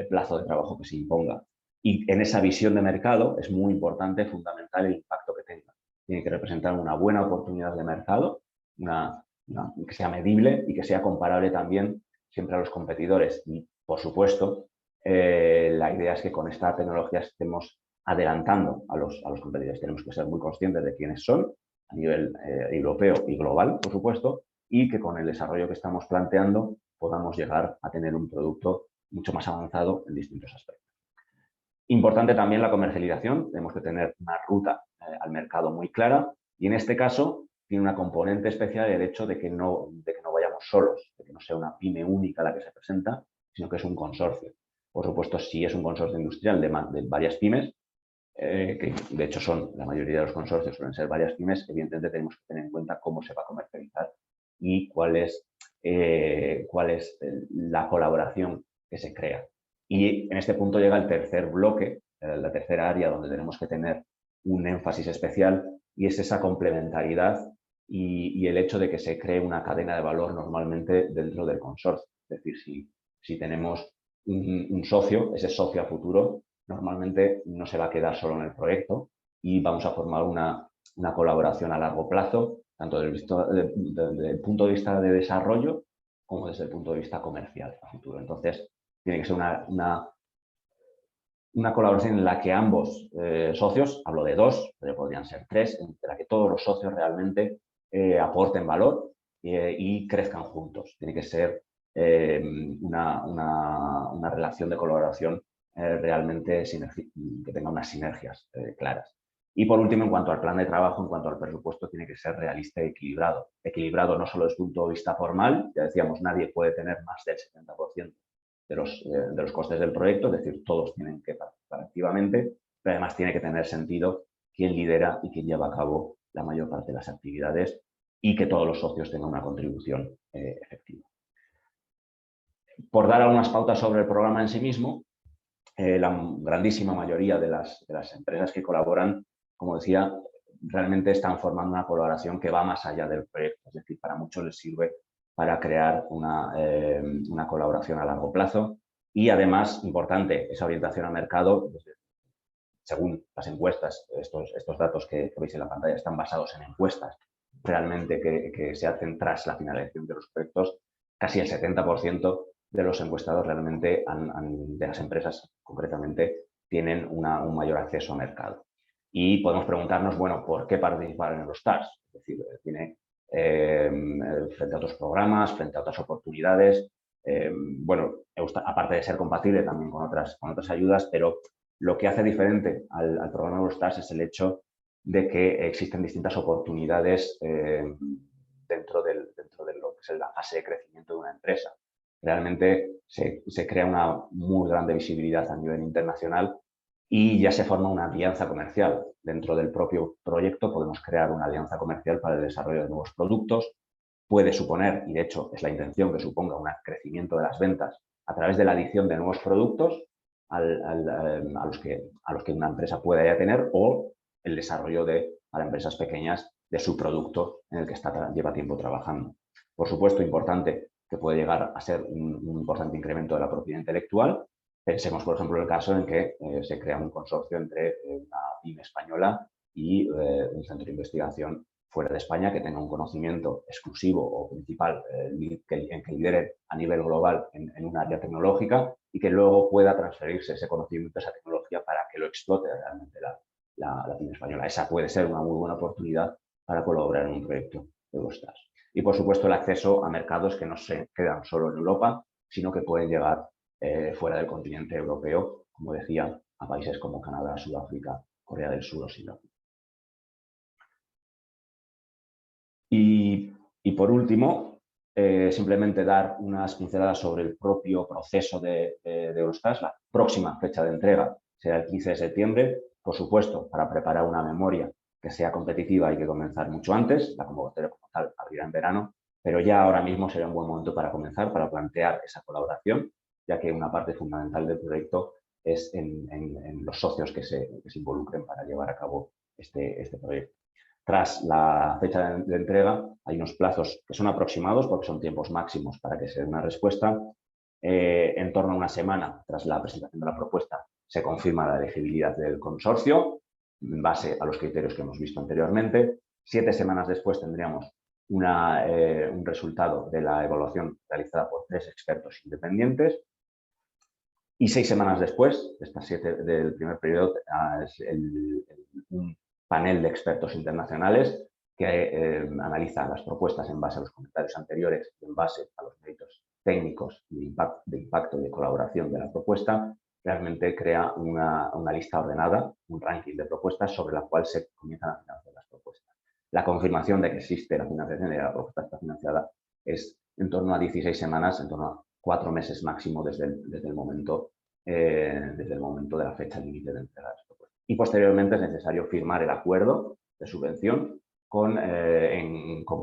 plazo de trabajo que se imponga. Y en esa visión de mercado es muy importante, fundamental, el impacto que tenga. Tiene que representar una buena oportunidad de mercado, que sea medible y que sea comparable también siempre a los competidores. Y, por supuesto, la idea es que con esta tecnología estemos adelantando a los competidores. Tenemos que ser muy conscientes de quiénes son a nivel europeo y global, por supuesto, y que con el desarrollo que estamos planteando podamos llegar a tener un producto mucho más avanzado en distintos aspectos. Importante también la comercialización. Tenemos que tener una ruta al mercado muy clara y en este caso tiene una componente especial el hecho de que no vayamos solos, de que no sea una pyme única la que se presenta, sino que es un consorcio. Por supuesto, si es un consorcio industrial de varias pymes, que de hecho la mayoría de los consorcios suelen ser varias pymes, evidentemente tenemos que tener en cuenta cómo se va a comercializar y cuál es la colaboración que se crea. Y en este punto llega el tercer bloque, la tercera área donde tenemos que tener un énfasis especial y es esa complementariedad y el hecho de que se cree una cadena de valor normalmente dentro del consorcio. Es decir, si tenemos un socio, ese socio a futuro normalmente no se va a quedar solo en el proyecto y vamos a formar una colaboración a largo plazo, tanto desde el punto de vista de desarrollo como desde el punto de vista comercial a futuro. Entonces, tiene que ser una colaboración en la que ambos socios, hablo de dos, pero podrían ser tres, en la que todos los socios realmente aporten valor y crezcan juntos. Tiene que ser una relación de colaboración realmente que tenga unas sinergias claras. Y por último, en cuanto al plan de trabajo, en cuanto al presupuesto, tiene que ser realista y equilibrado. Equilibrado no solo desde el punto de vista formal, ya decíamos, nadie puede tener más del 70% de los costes del proyecto, es decir, todos tienen que participar activamente, pero además tiene que tener sentido quién lidera y quién lleva a cabo la mayor parte de las actividades y que todos los socios tengan una contribución efectiva. Por dar algunas pautas sobre el programa en sí mismo, la grandísima mayoría de las empresas que colaboran, como decía, realmente están formando una colaboración que va más allá del proyecto. Es decir, para muchos les sirve para crear una colaboración a largo plazo y además, importante, esa orientación al mercado, según las encuestas, estos datos que veis en la pantalla están basados en encuestas realmente que se hacen tras la finalización de los proyectos. Casi el 70% de los encuestados realmente, de las empresas concretamente, tienen un mayor acceso a mercado. Y podemos preguntarnos, bueno, ¿por qué participar en Eurostars? Es decir, frente a otros programas, frente a otras oportunidades. Bueno, aparte de ser compatible también con otras ayudas, pero lo que hace diferente al programa Eurostars es el hecho de que existen distintas oportunidades dentro de lo que es la fase de crecimiento de una empresa. Realmente se crea una muy grande visibilidad a nivel internacional y ya se forma una alianza comercial. Dentro del propio proyecto podemos crear una alianza comercial para el desarrollo de nuevos productos. Puede suponer, y de hecho es la intención, que suponga un crecimiento de las ventas a través de la adición de nuevos productos a los que una empresa pueda ya tener o el desarrollo para empresas pequeñas de su producto en el que lleva tiempo trabajando. Por supuesto, importante que puede llegar a ser un importante incremento de la propiedad intelectual. Pensemos, por ejemplo, el caso en que se crea un consorcio entre una pyme española y un centro de investigación fuera de España que tenga un conocimiento exclusivo o principal en que lidere a nivel global en un área tecnológica y que luego pueda transferirse ese conocimiento, esa tecnología para que lo explote realmente la pyme española. Esa puede ser una muy buena oportunidad para colaborar en un proyecto de Eurostars. Y, por supuesto, el acceso a mercados que no se quedan solo en Europa, sino que pueden llegar fuera del continente europeo, como decía, a países como Canadá, Sudáfrica, Corea del Sur o Singapur. Y por último, simplemente dar unas pinceladas sobre el propio proceso de Eurostars. La próxima fecha de entrega será el 15 de septiembre. Por supuesto, para preparar una memoria que sea competitiva hay que comenzar mucho antes. La convocatoria como tal abrirá en verano, pero ya ahora mismo sería un buen momento para comenzar, para plantear esa colaboración, ya que una parte fundamental del proyecto es en los socios que se involucren para llevar a cabo este proyecto. Tras la fecha de entrega hay unos plazos que son aproximados porque son tiempos máximos para que se dé una respuesta. En torno a una semana tras la presentación de la propuesta se confirma la elegibilidad del consorcio en base a los criterios que hemos visto anteriormente. 7 semanas después tendríamos un resultado de la evaluación realizada por 3 expertos independientes. Y 6 semanas después, estas 7 del primer periodo, es un panel de expertos internacionales que analiza las propuestas en base a los comentarios anteriores, en base a los méritos técnicos de impacto y de colaboración de la propuesta realmente crea una lista ordenada, un ranking de propuestas sobre la cual se comienzan a financiar las propuestas. La confirmación de que existe la financiación y la propuesta está financiada es en torno a 16 semanas, en torno a 4 meses máximo desde el momento de la fecha límite de entrega de las propuestas. Y posteriormente es necesario firmar el acuerdo de subvención con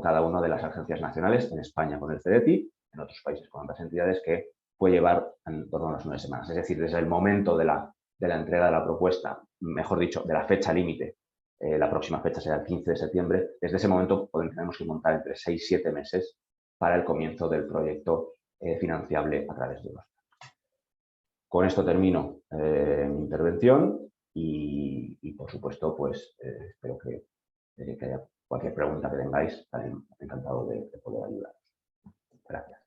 cada una de las agencias nacionales, en España con el CEDETI, en otros países con otras entidades, que puede llevar en torno a unas 9 semanas. Es decir, desde el momento de la entrega de la propuesta, mejor dicho, de la fecha límite, la próxima fecha será el 15 de septiembre, desde ese momento tenemos que montar entre 6 y 7 meses para el comienzo del proyecto financiable a través de Eurostar. Con esto termino mi intervención y por supuesto, pues espero que haya cualquier pregunta que tengáis, estaré encantado de poder ayudar. Gracias.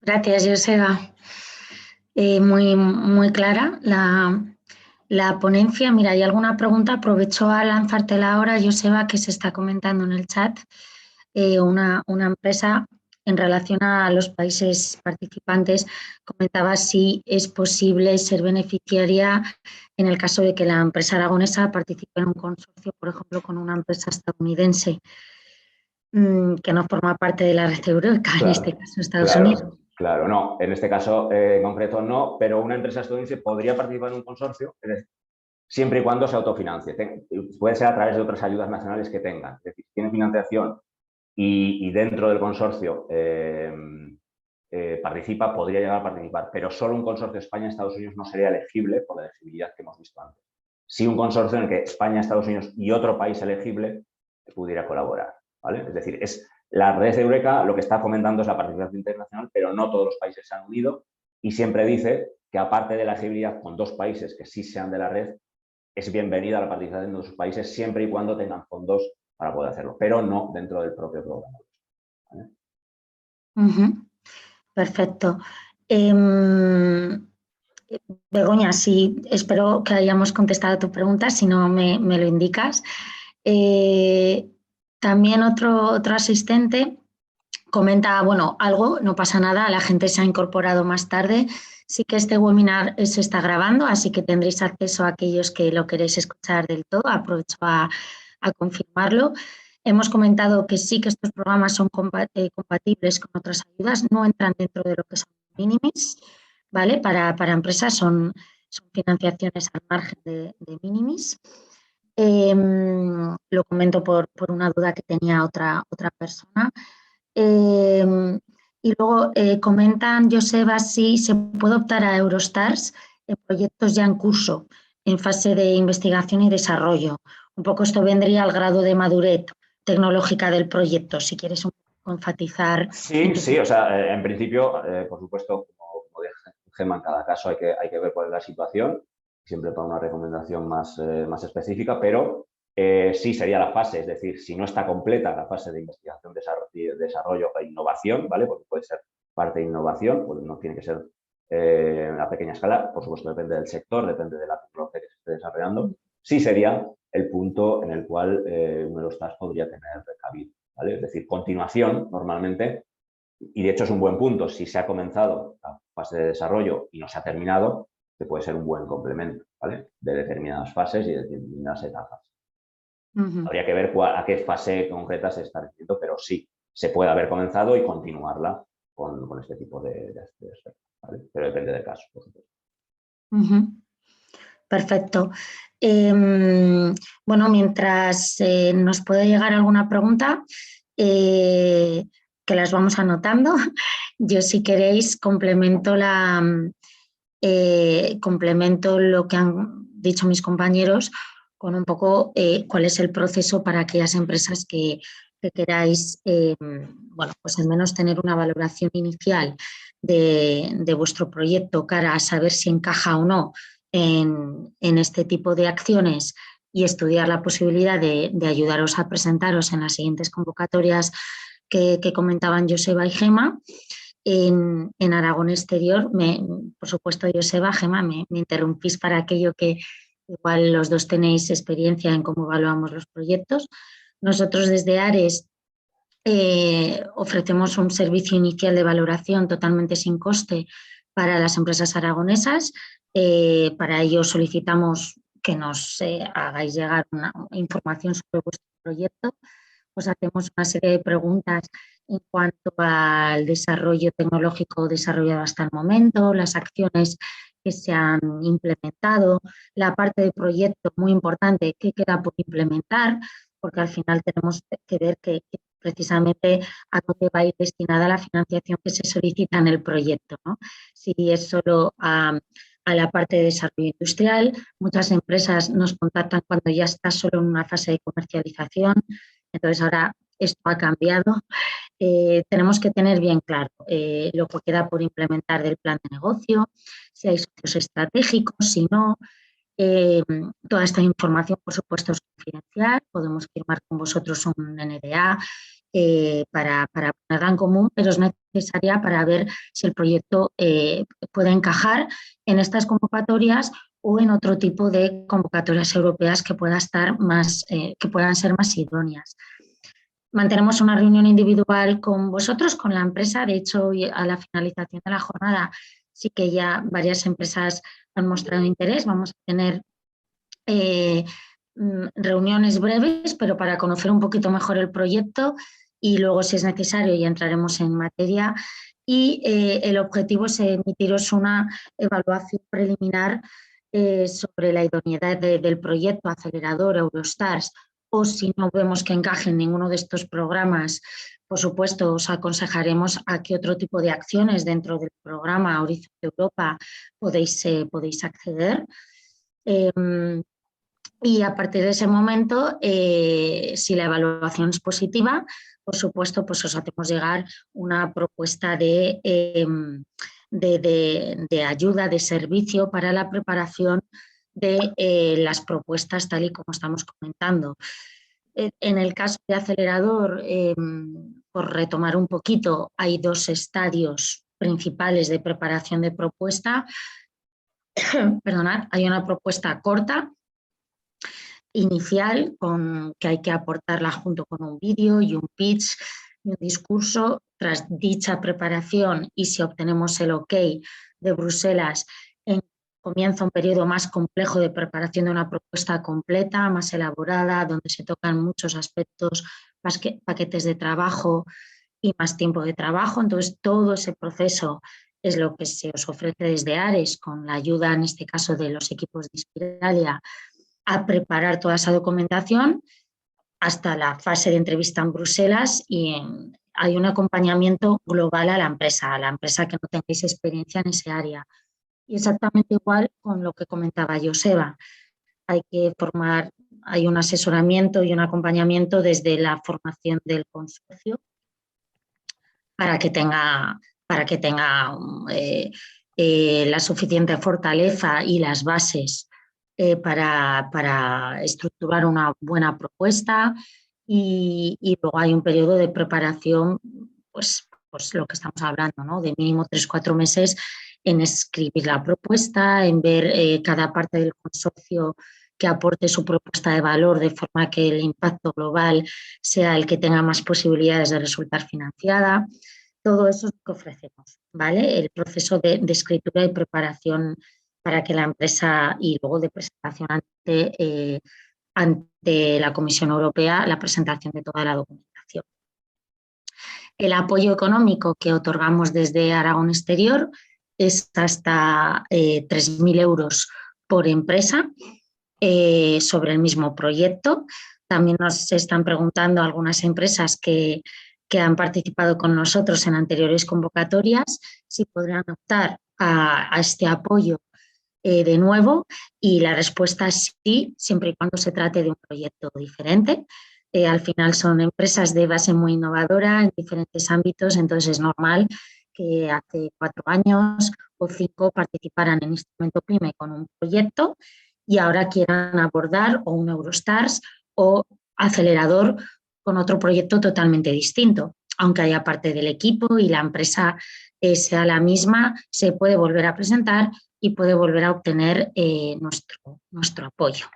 Gracias, Joseba. Muy clara la ponencia. Mira, ¿hay alguna pregunta? Aprovecho a lanzártela ahora, Joseba, que se está comentando en el chat. Una empresa, en relación a los países participantes, comentaba si es posible ser beneficiaria en el caso de que la empresa aragonesa participe en un consorcio, por ejemplo, con una empresa estadounidense que no forma parte de la red Eureka, en este caso Estados Unidos. Claro, no. En este caso en concreto no, pero una empresa estadounidense podría participar en un consorcio, es decir, siempre y cuando se autofinancie. Puede ser a través de otras ayudas nacionales que tengan. Es decir, tiene financiación y dentro del consorcio participa, podría llegar a participar, pero solo un consorcio España-Estados Unidos no sería elegible por la elegibilidad que hemos visto antes. Sí, un consorcio en el que España, Estados Unidos y otro país elegible pudiera colaborar, ¿vale? Es decir, la red de Eureka lo que está fomentando es la participación internacional, pero no todos los países se han unido y siempre dice que aparte de la elegibilidad con 2 países que sí sean de la red, es bienvenida la participación de 2 países siempre y cuando tengan fondos para poder hacerlo, pero no dentro del propio programa. ¿Vale? Perfecto. Begoña, sí, espero que hayamos contestado a tu pregunta, si no me lo indicas. También otro asistente comenta, bueno, algo, no pasa nada, la gente se ha incorporado más tarde. Sí que este webinar se está grabando, así que tendréis acceso a aquellos que lo queréis escuchar del todo. Aprovecho a confirmarlo. Hemos comentado que sí que estos programas son compatibles con otras ayudas, no entran dentro de lo que son minimis, ¿vale? Para empresas son financiaciones al margen de minimis. Lo comento por una duda que tenía otra persona. Y luego comentan, Joseba, si se puede optar a Eurostars en proyectos ya en curso, en fase de investigación y desarrollo. Un poco esto vendría al grado de madurez tecnológica del proyecto, si quieres un poco enfatizar. Sí, o sea, en principio, por supuesto, como dije Gemma, en cada caso hay que ver cuál es la situación, siempre para una recomendación más específica, pero sí sería la fase, es decir, si no está completa la fase de investigación, desarrollo e innovación, ¿vale? Porque puede ser parte de innovación, pues no tiene que ser a pequeña escala, por supuesto depende del sector, depende de la tecnología que se esté desarrollando, sí sería el punto en el cual uno de los TAS podría tener cabida, ¿vale? Es decir, continuación normalmente, y de hecho es un buen punto, si se ha comenzado la fase de desarrollo y no se ha terminado, que puede ser un buen complemento, ¿vale? De determinadas fases y de determinadas etapas. Habría que ver a qué fase concreta se está refiriendo, pero sí, se puede haber comenzado y continuarla con este tipo de aspectos, ¿vale? Pero depende del caso, por supuesto. Perfecto. Bueno, mientras nos puede llegar alguna pregunta, que las vamos anotando, yo si queréis complemento lo que han dicho mis compañeros con un poco cuál es el proceso para aquellas empresas que queráis, bueno, pues al menos tener una valoración inicial de vuestro proyecto cara a saber si encaja o no en este tipo de acciones y estudiar la posibilidad de ayudaros a presentaros en las siguientes convocatorias que comentaban Joseba y Gemma. En Aragón Exterior, por supuesto, Joseba, Gemma, me interrumpís para aquello que igual los dos tenéis experiencia en cómo evaluamos los proyectos. Nosotros desde ARES ofrecemos un servicio inicial de valoración totalmente sin coste para las empresas aragonesas. Para ello solicitamos que nos hagáis llegar una información sobre vuestro proyecto. Os hacemos una serie de preguntas en cuanto al desarrollo tecnológico desarrollado hasta el momento, las acciones que se han implementado, la parte de proyecto muy importante que queda por implementar, porque al final tenemos que ver que precisamente a dónde va a ir destinada la financiación que se solicita en el proyecto, ¿no? Si es solo a la parte de desarrollo industrial, muchas empresas nos contactan cuando ya está solo en una fase de comercialización, entonces ahora esto ha cambiado. Tenemos que tener bien claro lo que queda por implementar del plan de negocio, si hay socios estratégicos, si no. Toda esta información, por supuesto, es confidencial. Podemos firmar con vosotros un NDA para ponerla en común, pero es necesaria para ver si el proyecto puede encajar en estas convocatorias o en otro tipo de convocatorias europeas que puedan ser más idóneas. Mantenemos una reunión individual con vosotros, con la empresa. De hecho, a la finalización de la jornada sí que ya varias empresas han mostrado interés. Vamos a tener reuniones breves, pero para conocer un poquito mejor el proyecto y luego, si es necesario, ya entraremos en materia. Y el objetivo es emitiros una evaluación preliminar sobre la idoneidad del proyecto acelerador Eurostars, o si no vemos que encaje en ninguno de estos programas, por supuesto, os aconsejaremos a qué otro tipo de acciones dentro del programa Horizonte Europa podéis acceder. Y a partir de ese momento, si la evaluación es positiva, por supuesto, pues os hacemos llegar una propuesta de ayuda, de servicio para la preparación de las propuestas tal y como estamos comentando. En el caso de acelerador, por retomar un poquito, hay dos estadios principales de preparación de propuesta. Perdonad, hay una propuesta corta, inicial, que hay que aportarla junto con un vídeo y un pitch y un discurso. Tras dicha preparación, y si obtenemos el OK de Bruselas, comienza un periodo más complejo de preparación de una propuesta completa, más elaborada, donde se tocan muchos aspectos, paquetes de trabajo y más tiempo de trabajo. Entonces, todo ese proceso es lo que se os ofrece desde Ares, con la ayuda, en este caso, de los equipos de Inspiralia, a preparar toda esa documentación hasta la fase de entrevista en Bruselas, y hay un acompañamiento global a la empresa que no tengáis experiencia en ese área. Y exactamente igual con lo que comentaba Joseba. Hay un asesoramiento y un acompañamiento desde la formación del consorcio para que tenga la suficiente fortaleza y las bases para estructurar una buena propuesta, y luego hay un periodo de preparación, pues lo que estamos hablando, ¿no? De mínimo 3-4 meses en escribir la propuesta, en ver cada parte del consorcio que aporte su propuesta de valor de forma que el impacto global sea el que tenga más posibilidades de resultar financiada. Todo eso es lo que ofrecemos, ¿vale? El proceso de escritura y preparación para que la empresa, y luego de presentación ante la Comisión Europea, la presentación de toda la documentación. El apoyo económico que otorgamos desde Aragón Exterior es hasta 3.000 euros por empresa sobre el mismo proyecto. También nos están preguntando algunas empresas que han participado con nosotros en anteriores convocatorias si podrían optar a este apoyo de nuevo, y la respuesta es sí, siempre y cuando se trate de un proyecto diferente. Al final son empresas de base muy innovadora en diferentes ámbitos, entonces es normal que hace 4 años o 5 participaran en Instrumento PYME con un proyecto y ahora quieran abordar o un Eurostars o acelerador con otro proyecto totalmente distinto. Aunque haya parte del equipo y la empresa sea la misma, se puede volver a presentar y puede volver a obtener nuestro apoyo.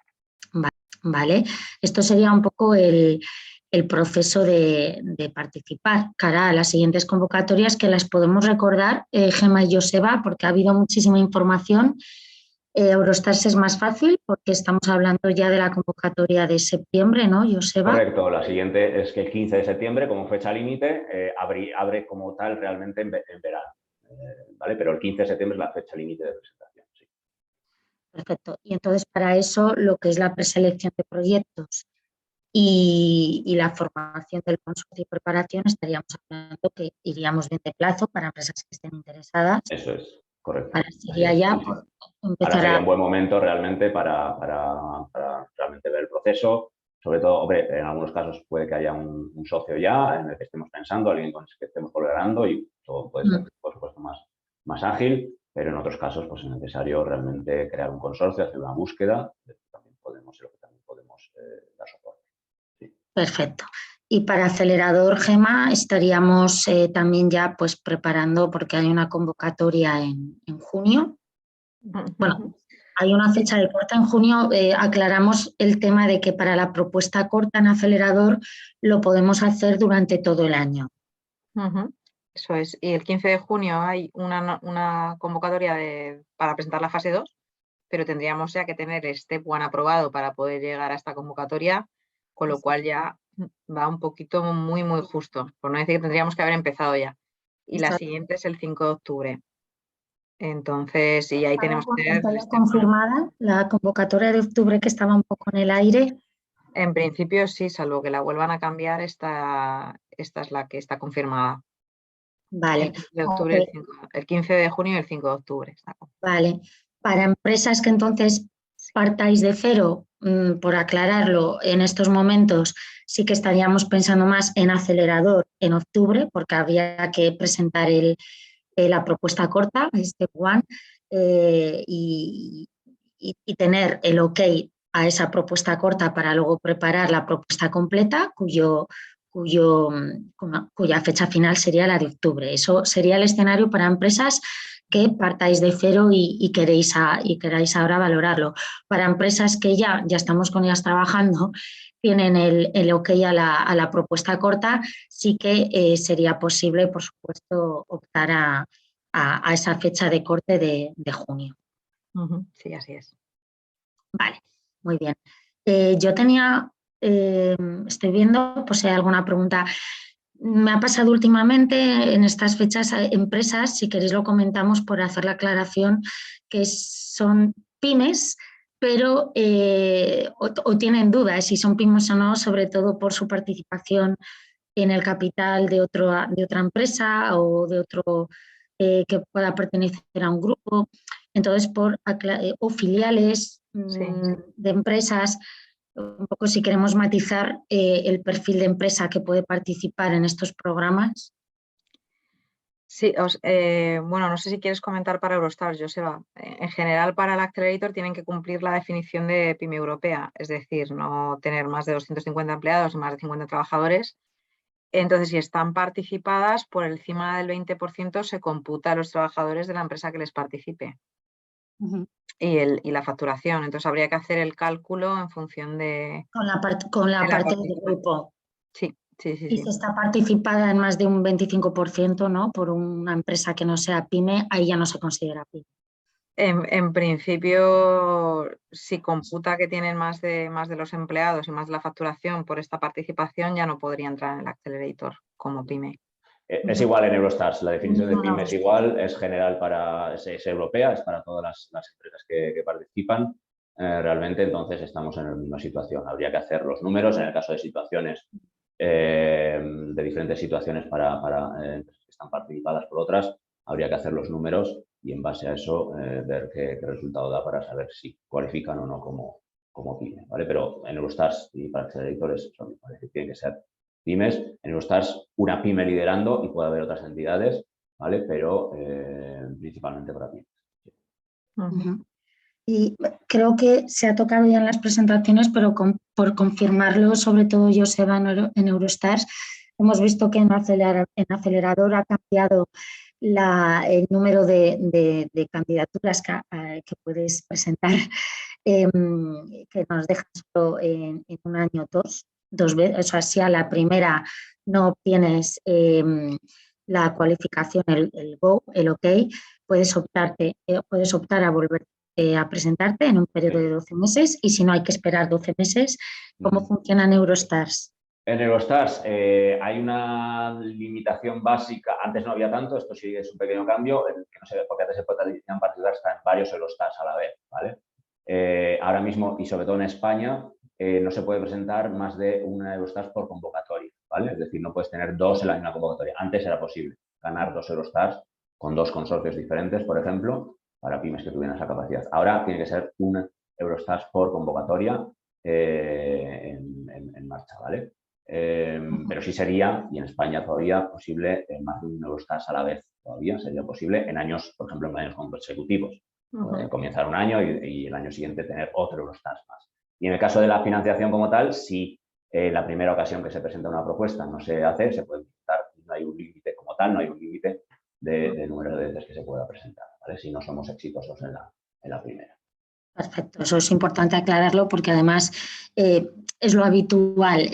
¿Vale? Esto sería un poco el el proceso de participar cara a las siguientes convocatorias, que las podemos recordar, Gemma y Joseba, porque ha habido muchísima información. Eurostars es más fácil porque estamos hablando ya de la convocatoria de septiembre, ¿no, Joseba? Correcto, la siguiente es que el 15 de septiembre, como fecha límite, abre como tal realmente en verano, ¿vale? Pero el 15 de septiembre es la fecha límite de presentación, sí. Perfecto. Y entonces para eso lo que es la preselección de proyectos y la formación del consorcio y preparación, estaríamos hablando que iríamos bien de plazo para empresas que estén interesadas. Eso es, correcto. Ahora sería ya Sí, sí. empezar Ahora sería a... un buen momento realmente para realmente ver el proceso. Sobre todo, hombre, en algunos casos puede que haya un socio ya en el que estemos pensando, alguien con el que estemos colaborando y todo puede ser, por supuesto, más ágil, pero en otros casos pues, es necesario realmente crear un consorcio, hacer una búsqueda, también podemos dar soporte. Sí. Perfecto. Y para acelerador, Gemma, estaríamos también ya pues preparando, porque hay una convocatoria en junio. Bueno, hay una fecha de corta en junio. Aclaramos el tema de que para la propuesta corta en acelerador lo podemos hacer durante todo el año. Eso es. Y el 15 de junio hay una convocatoria para presentar la fase 2, pero tendríamos ya que tener Step 1 aprobado para poder llegar a esta convocatoria, con lo cual ya va un poquito muy justo, por no decir que tendríamos que haber empezado ya. Y la siguiente es el 5 de octubre. Entonces, y ahí tenemos que tener... ¿Está ya confirmada la convocatoria de octubre, que estaba un poco en el aire? En principio sí, salvo que la vuelvan a cambiar, esta es la que está confirmada. Vale. El 15 de octubre, el 15 de junio y el 5 de octubre. Vale. Para empresas que entonces partáis de cero, por aclararlo, en estos momentos sí que estaríamos pensando más en acelerador en octubre, porque habría que presentar la propuesta corta, Step 1, y tener el ok a esa propuesta corta para luego preparar la propuesta completa, cuya fecha final sería la de octubre. Eso sería el escenario para empresas que partáis de cero y queráis ahora valorarlo. Para empresas que ya estamos con ellas trabajando, tienen el ok a la propuesta corta, sí que sería posible, por supuesto, optar a esa fecha de corte de junio. Sí, así es. Vale, muy bien. Yo tenía, estoy viendo, pues si hay alguna pregunta. Me ha pasado últimamente en estas fechas empresas, si queréis lo comentamos por hacer la aclaración, que son pymes, pero o tienen dudas si son pymes o no, sobre todo por su participación en el capital de otra empresa o de otro que pueda pertenecer a un grupo. Entonces, o filiales de empresas, un poco si queremos matizar el perfil de empresa que puede participar en estos programas. Sí, bueno, no sé si quieres comentar para Eurostars, Joseba. En general, para el Accelerator tienen que cumplir la definición de pyme europea, es decir, no tener más de 250 empleados y más de 50 trabajadores. Entonces, si están participadas, por encima del 20% se computa a los trabajadores de la empresa que les participe. Y la facturación. Entonces, habría que hacer el cálculo en función de... Con la parte del grupo. Sí. Y si está participada en más de un 25%, ¿no? Por una empresa que no sea pyme, ahí ya no se considera pyme. En principio, si computa que tienen más de los empleados y más de la facturación por esta participación, ya no podría entrar en el Accelerator como pyme. Es igual en Eurostars, la definición de pyme es igual, es general es europea, es para todas las empresas que participan. Realmente, entonces, estamos en la misma situación. Habría que hacer los números en el caso de situaciones, de diferentes situaciones para empresas que están participadas por otras. Habría que hacer los números y en base a eso ver qué resultado da para saber si cualifican o no como pyme, ¿vale? Pero en Eurostars y para aceleradores tienen que ser pymes. En Eurostars una pyme liderando y puede haber otras entidades, ¿vale? Pero principalmente para pymes. Y creo que se ha tocado ya en las presentaciones, pero por confirmarlo, sobre todo Joseba en Eurostars, hemos visto que en acelerador ha cambiado el número de candidaturas que puedes presentar, que nos dejan solo en un año 2. 2 veces, o sea, si a la primera no obtienes la cualificación, el Go, el OK, puedes optar a volver a presentarte en un periodo de 12 meses y si no hay que esperar 12 meses, ¿cómo funciona en Eurostars? En Eurostars hay una limitación básica, antes no había tanto, esto sí es un pequeño cambio, que no sé por qué antes se puede en particular, está en varios Eurostars a la vez, ¿vale? Ahora mismo, y sobre todo en España, no se puede presentar más de una Eurostars por convocatoria, ¿vale? Es decir, no puedes tener 2 en la misma convocatoria. Antes era posible ganar 2 Eurostars con 2 consorcios diferentes, por ejemplo, para pymes que tuvieran esa capacidad. Ahora tiene que ser una Eurostars por convocatoria en marcha, ¿vale? Pero sí sería, y en España todavía, posible más de un Eurostars a la vez. Todavía sería posible en años, por ejemplo, en años consecutivos. Comenzar un año y el año siguiente tener otro Eurostars más. Y en el caso de la financiación como tal, si la primera ocasión que se presenta una propuesta no se hace, se puede presentar, no hay un límite como tal, no hay un límite de número de veces que se pueda presentar, ¿vale? Si no somos exitosos en la primera. Perfecto, eso es importante aclararlo porque además es lo habitual,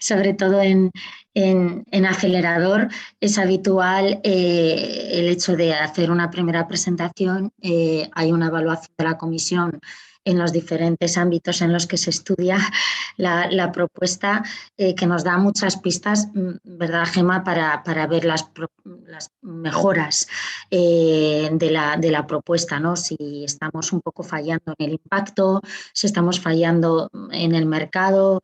sobre todo en acelerador, es habitual el hecho de hacer una primera presentación, hay una evaluación de la comisión en los diferentes ámbitos en los que se estudia la propuesta, que nos da muchas pistas, ¿verdad, Gemma?, para ver las mejoras de la propuesta, ¿no? Si estamos un poco fallando en el impacto, si estamos fallando en el mercado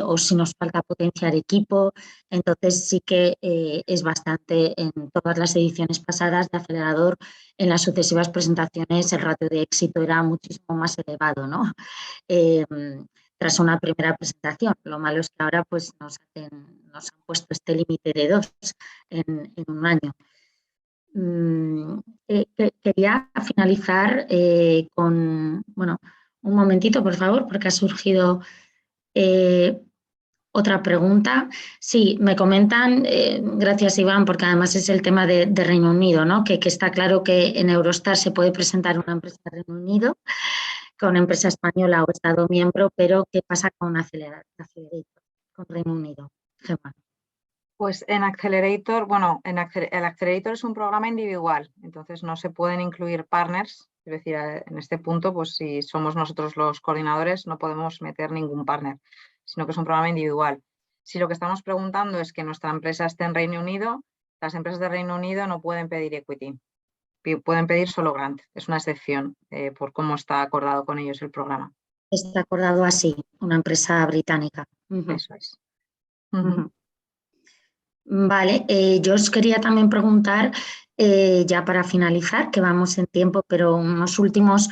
o si nos falta potenciar equipo. Entonces sí que es bastante, en todas las ediciones pasadas de Acelerador, en las sucesivas presentaciones el ratio de éxito era muchísimo más elevado, ¿no? Tras una primera presentación. Lo malo es que ahora pues, nos han puesto este límite de 2 en un año. Quería finalizar con, bueno, un momentito, por favor, porque ha surgido otra pregunta. Sí, me comentan, gracias Iván, porque además es el tema de Reino Unido, ¿no? Que está claro que en Eurostar se puede presentar una empresa de Reino Unido con empresa española o Estado miembro, pero ¿qué pasa con Accelerator, con Reino Unido? Gemma. Pues en Accelerator, bueno, el Accelerator es un programa individual, entonces no se pueden incluir partners, es decir, en este punto, pues si somos nosotros los coordinadores no podemos meter ningún partner, sino que es un programa individual. Si lo que estamos preguntando es que nuestra empresa esté en Reino Unido, las empresas de Reino Unido no pueden pedir equity, pueden pedir solo grant, es una excepción por cómo está acordado con ellos el programa. Está acordado así, una empresa británica. Eso es. Vale, yo os quería también preguntar, ya para finalizar, que vamos en tiempo, pero unos últimos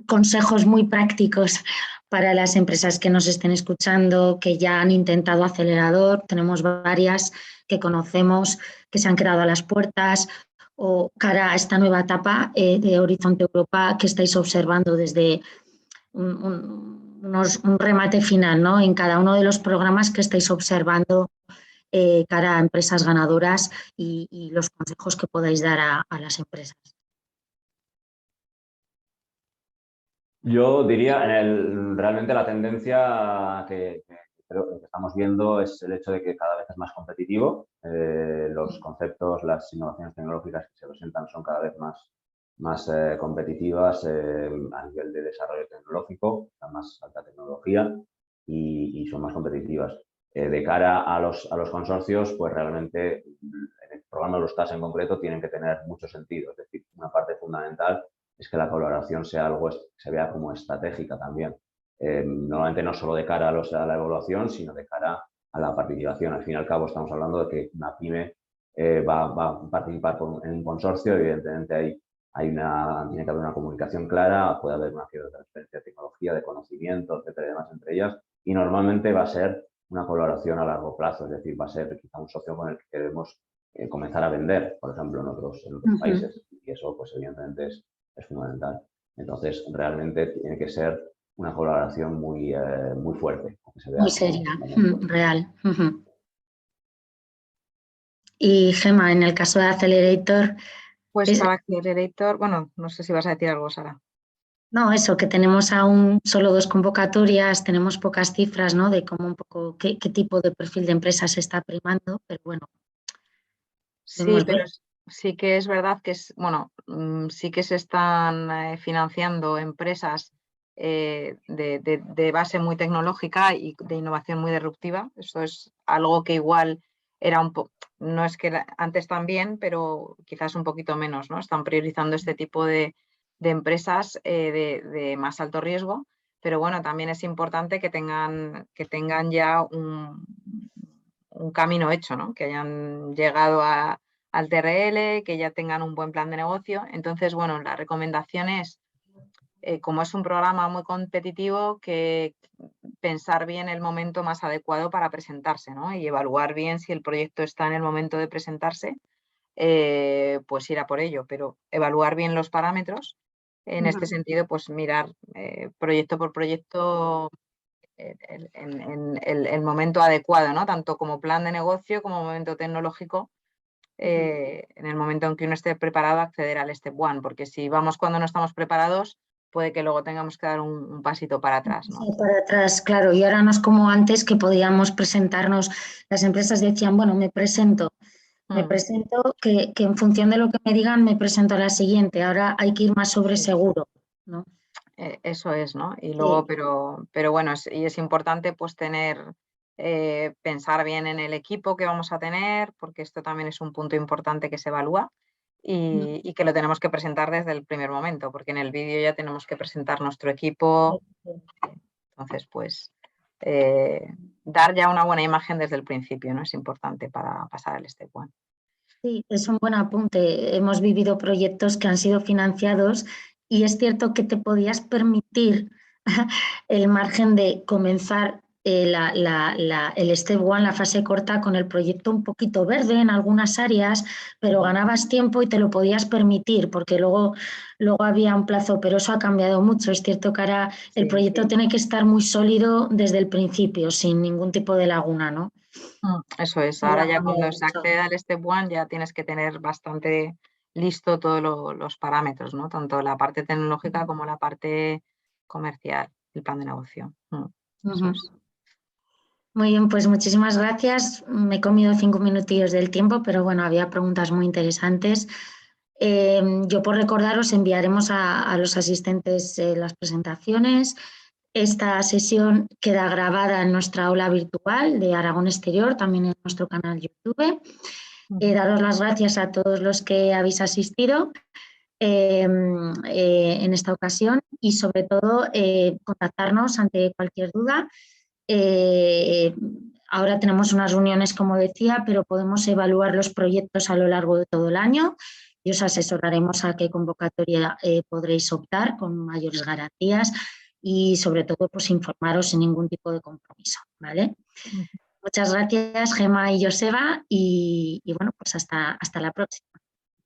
consejos muy prácticos para las empresas que nos estén escuchando, que ya han intentado Acelerador. Tenemos varias que conocemos, que se han quedado a las puertas, o cara a esta nueva etapa de Horizonte Europa que estáis observando desde un remate final, ¿no? En cada uno de los programas que estáis observando cara a empresas ganadoras y los consejos que podáis dar a las empresas. Yo diría, realmente la tendencia que creo que estamos viendo es el hecho de que cada vez es más competitivo. Los conceptos, las innovaciones tecnológicas que se presentan son cada vez más competitivas a nivel de desarrollo tecnológico, la más alta tecnología y son más competitivas. De cara a los consorcios, pues realmente en el programa de los TAS en concreto tienen que tener mucho sentido. Es decir, una parte fundamental es que la colaboración sea algo que se vea como estratégica también. Normalmente no solo de cara a la evaluación, sino de cara a la participación. Al fin y al cabo estamos hablando de que una pyme va a participar en un consorcio, evidentemente tiene que haber una comunicación clara, puede haber una cierta transferencia de tecnología, de conocimiento, etcétera, y demás entre ellas, y normalmente va a ser una colaboración a largo plazo, es decir, va a ser quizá un socio con el que queremos comenzar a vender, por ejemplo, en otros países, y eso pues evidentemente es fundamental. Entonces, realmente tiene que ser una colaboración muy fuerte. Que se vea muy seria, real. Y Gemma, en el caso de Accelerator... Pues para Accelerator, bueno, no sé si vas a decir algo, Sara. No, eso, que tenemos aún solo 2 convocatorias, tenemos pocas cifras, ¿no? De cómo un poco qué tipo de perfil de empresa se está primando, pero bueno, Sí, vemos pero bien. sí que es verdad que sí que se están financiando empresas de base muy tecnológica y de innovación muy disruptiva. Eso es algo que igual era no es que antes también, pero quizás un poquito menos, ¿no? Están priorizando este tipo de empresas de más alto riesgo, pero bueno, también es importante que tengan ya un camino hecho, ¿no? Que hayan llegado al TRL, que ya tengan un buen plan de negocio. Entonces, bueno, la recomendación es, como es un programa muy competitivo, que pensar bien el momento más adecuado para presentarse, ¿no? Y evaluar bien si el proyecto está en el momento de presentarse, pues ir a por ello, pero evaluar bien los parámetros. En este sentido, pues mirar proyecto por proyecto el momento adecuado, ¿no? Tanto como plan de negocio como momento tecnológico, en el momento en que uno esté preparado a acceder al Step 1, porque si vamos cuando no estamos preparados, puede que luego tengamos que dar un pasito para atrás, ¿no? Sí, para atrás, claro, y ahora no es como antes que podíamos presentarnos, las empresas decían, bueno, me presento que en función de lo que me digan me presento a la siguiente, ahora hay que ir más sobre Sí. seguro, ¿no? Eso es, ¿no? Y luego, Sí. pero bueno, es importante pues pensar bien en el equipo que vamos a tener, porque esto también es un punto importante que se evalúa y que lo tenemos que presentar desde el primer momento, porque en el vídeo ya tenemos que presentar nuestro equipo. Entonces, pues dar ya una buena imagen desde el principio, ¿no? Es importante para pasar al Step 1. Sí, es un buen apunte. Hemos vivido proyectos que han sido financiados y es cierto que te podías permitir el margen de comenzar el Step 1, la fase corta, con el proyecto un poquito verde en algunas áreas, pero ganabas tiempo y te lo podías permitir porque luego había un plazo, pero eso ha cambiado mucho. Es cierto que ahora el proyecto tiene que estar muy sólido desde el principio, sin ningún tipo de laguna, ¿no? Eso es, Eso ahora ha ya cambiado cuando se mucho. accede al Step 1 ya tienes que tener bastante listo todos los parámetros, ¿no? Tanto la parte tecnológica como la parte comercial, el plan de negocio. Eso es. Muy bien, pues muchísimas gracias. Me he comido 5 minutillos del tiempo, pero bueno, había preguntas muy interesantes. Yo por recordaros enviaremos a los asistentes las presentaciones. Esta sesión queda grabada en nuestra aula virtual de Aragón Exterior, también en nuestro canal YouTube. Daros las gracias a todos los que habéis asistido en esta ocasión y sobre todo contactarnos ante cualquier duda. Ahora tenemos unas reuniones, como decía, pero podemos evaluar los proyectos a lo largo de todo el año y os asesoraremos a qué convocatoria podréis optar con mayores garantías y sobre todo pues informaros sin ningún tipo de compromiso, ¿vale? Muchas gracias, Gemma y Joseba, y bueno, pues hasta la próxima.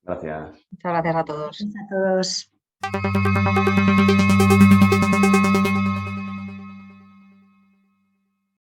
Gracias. Muchas gracias a todos. Gracias a todos.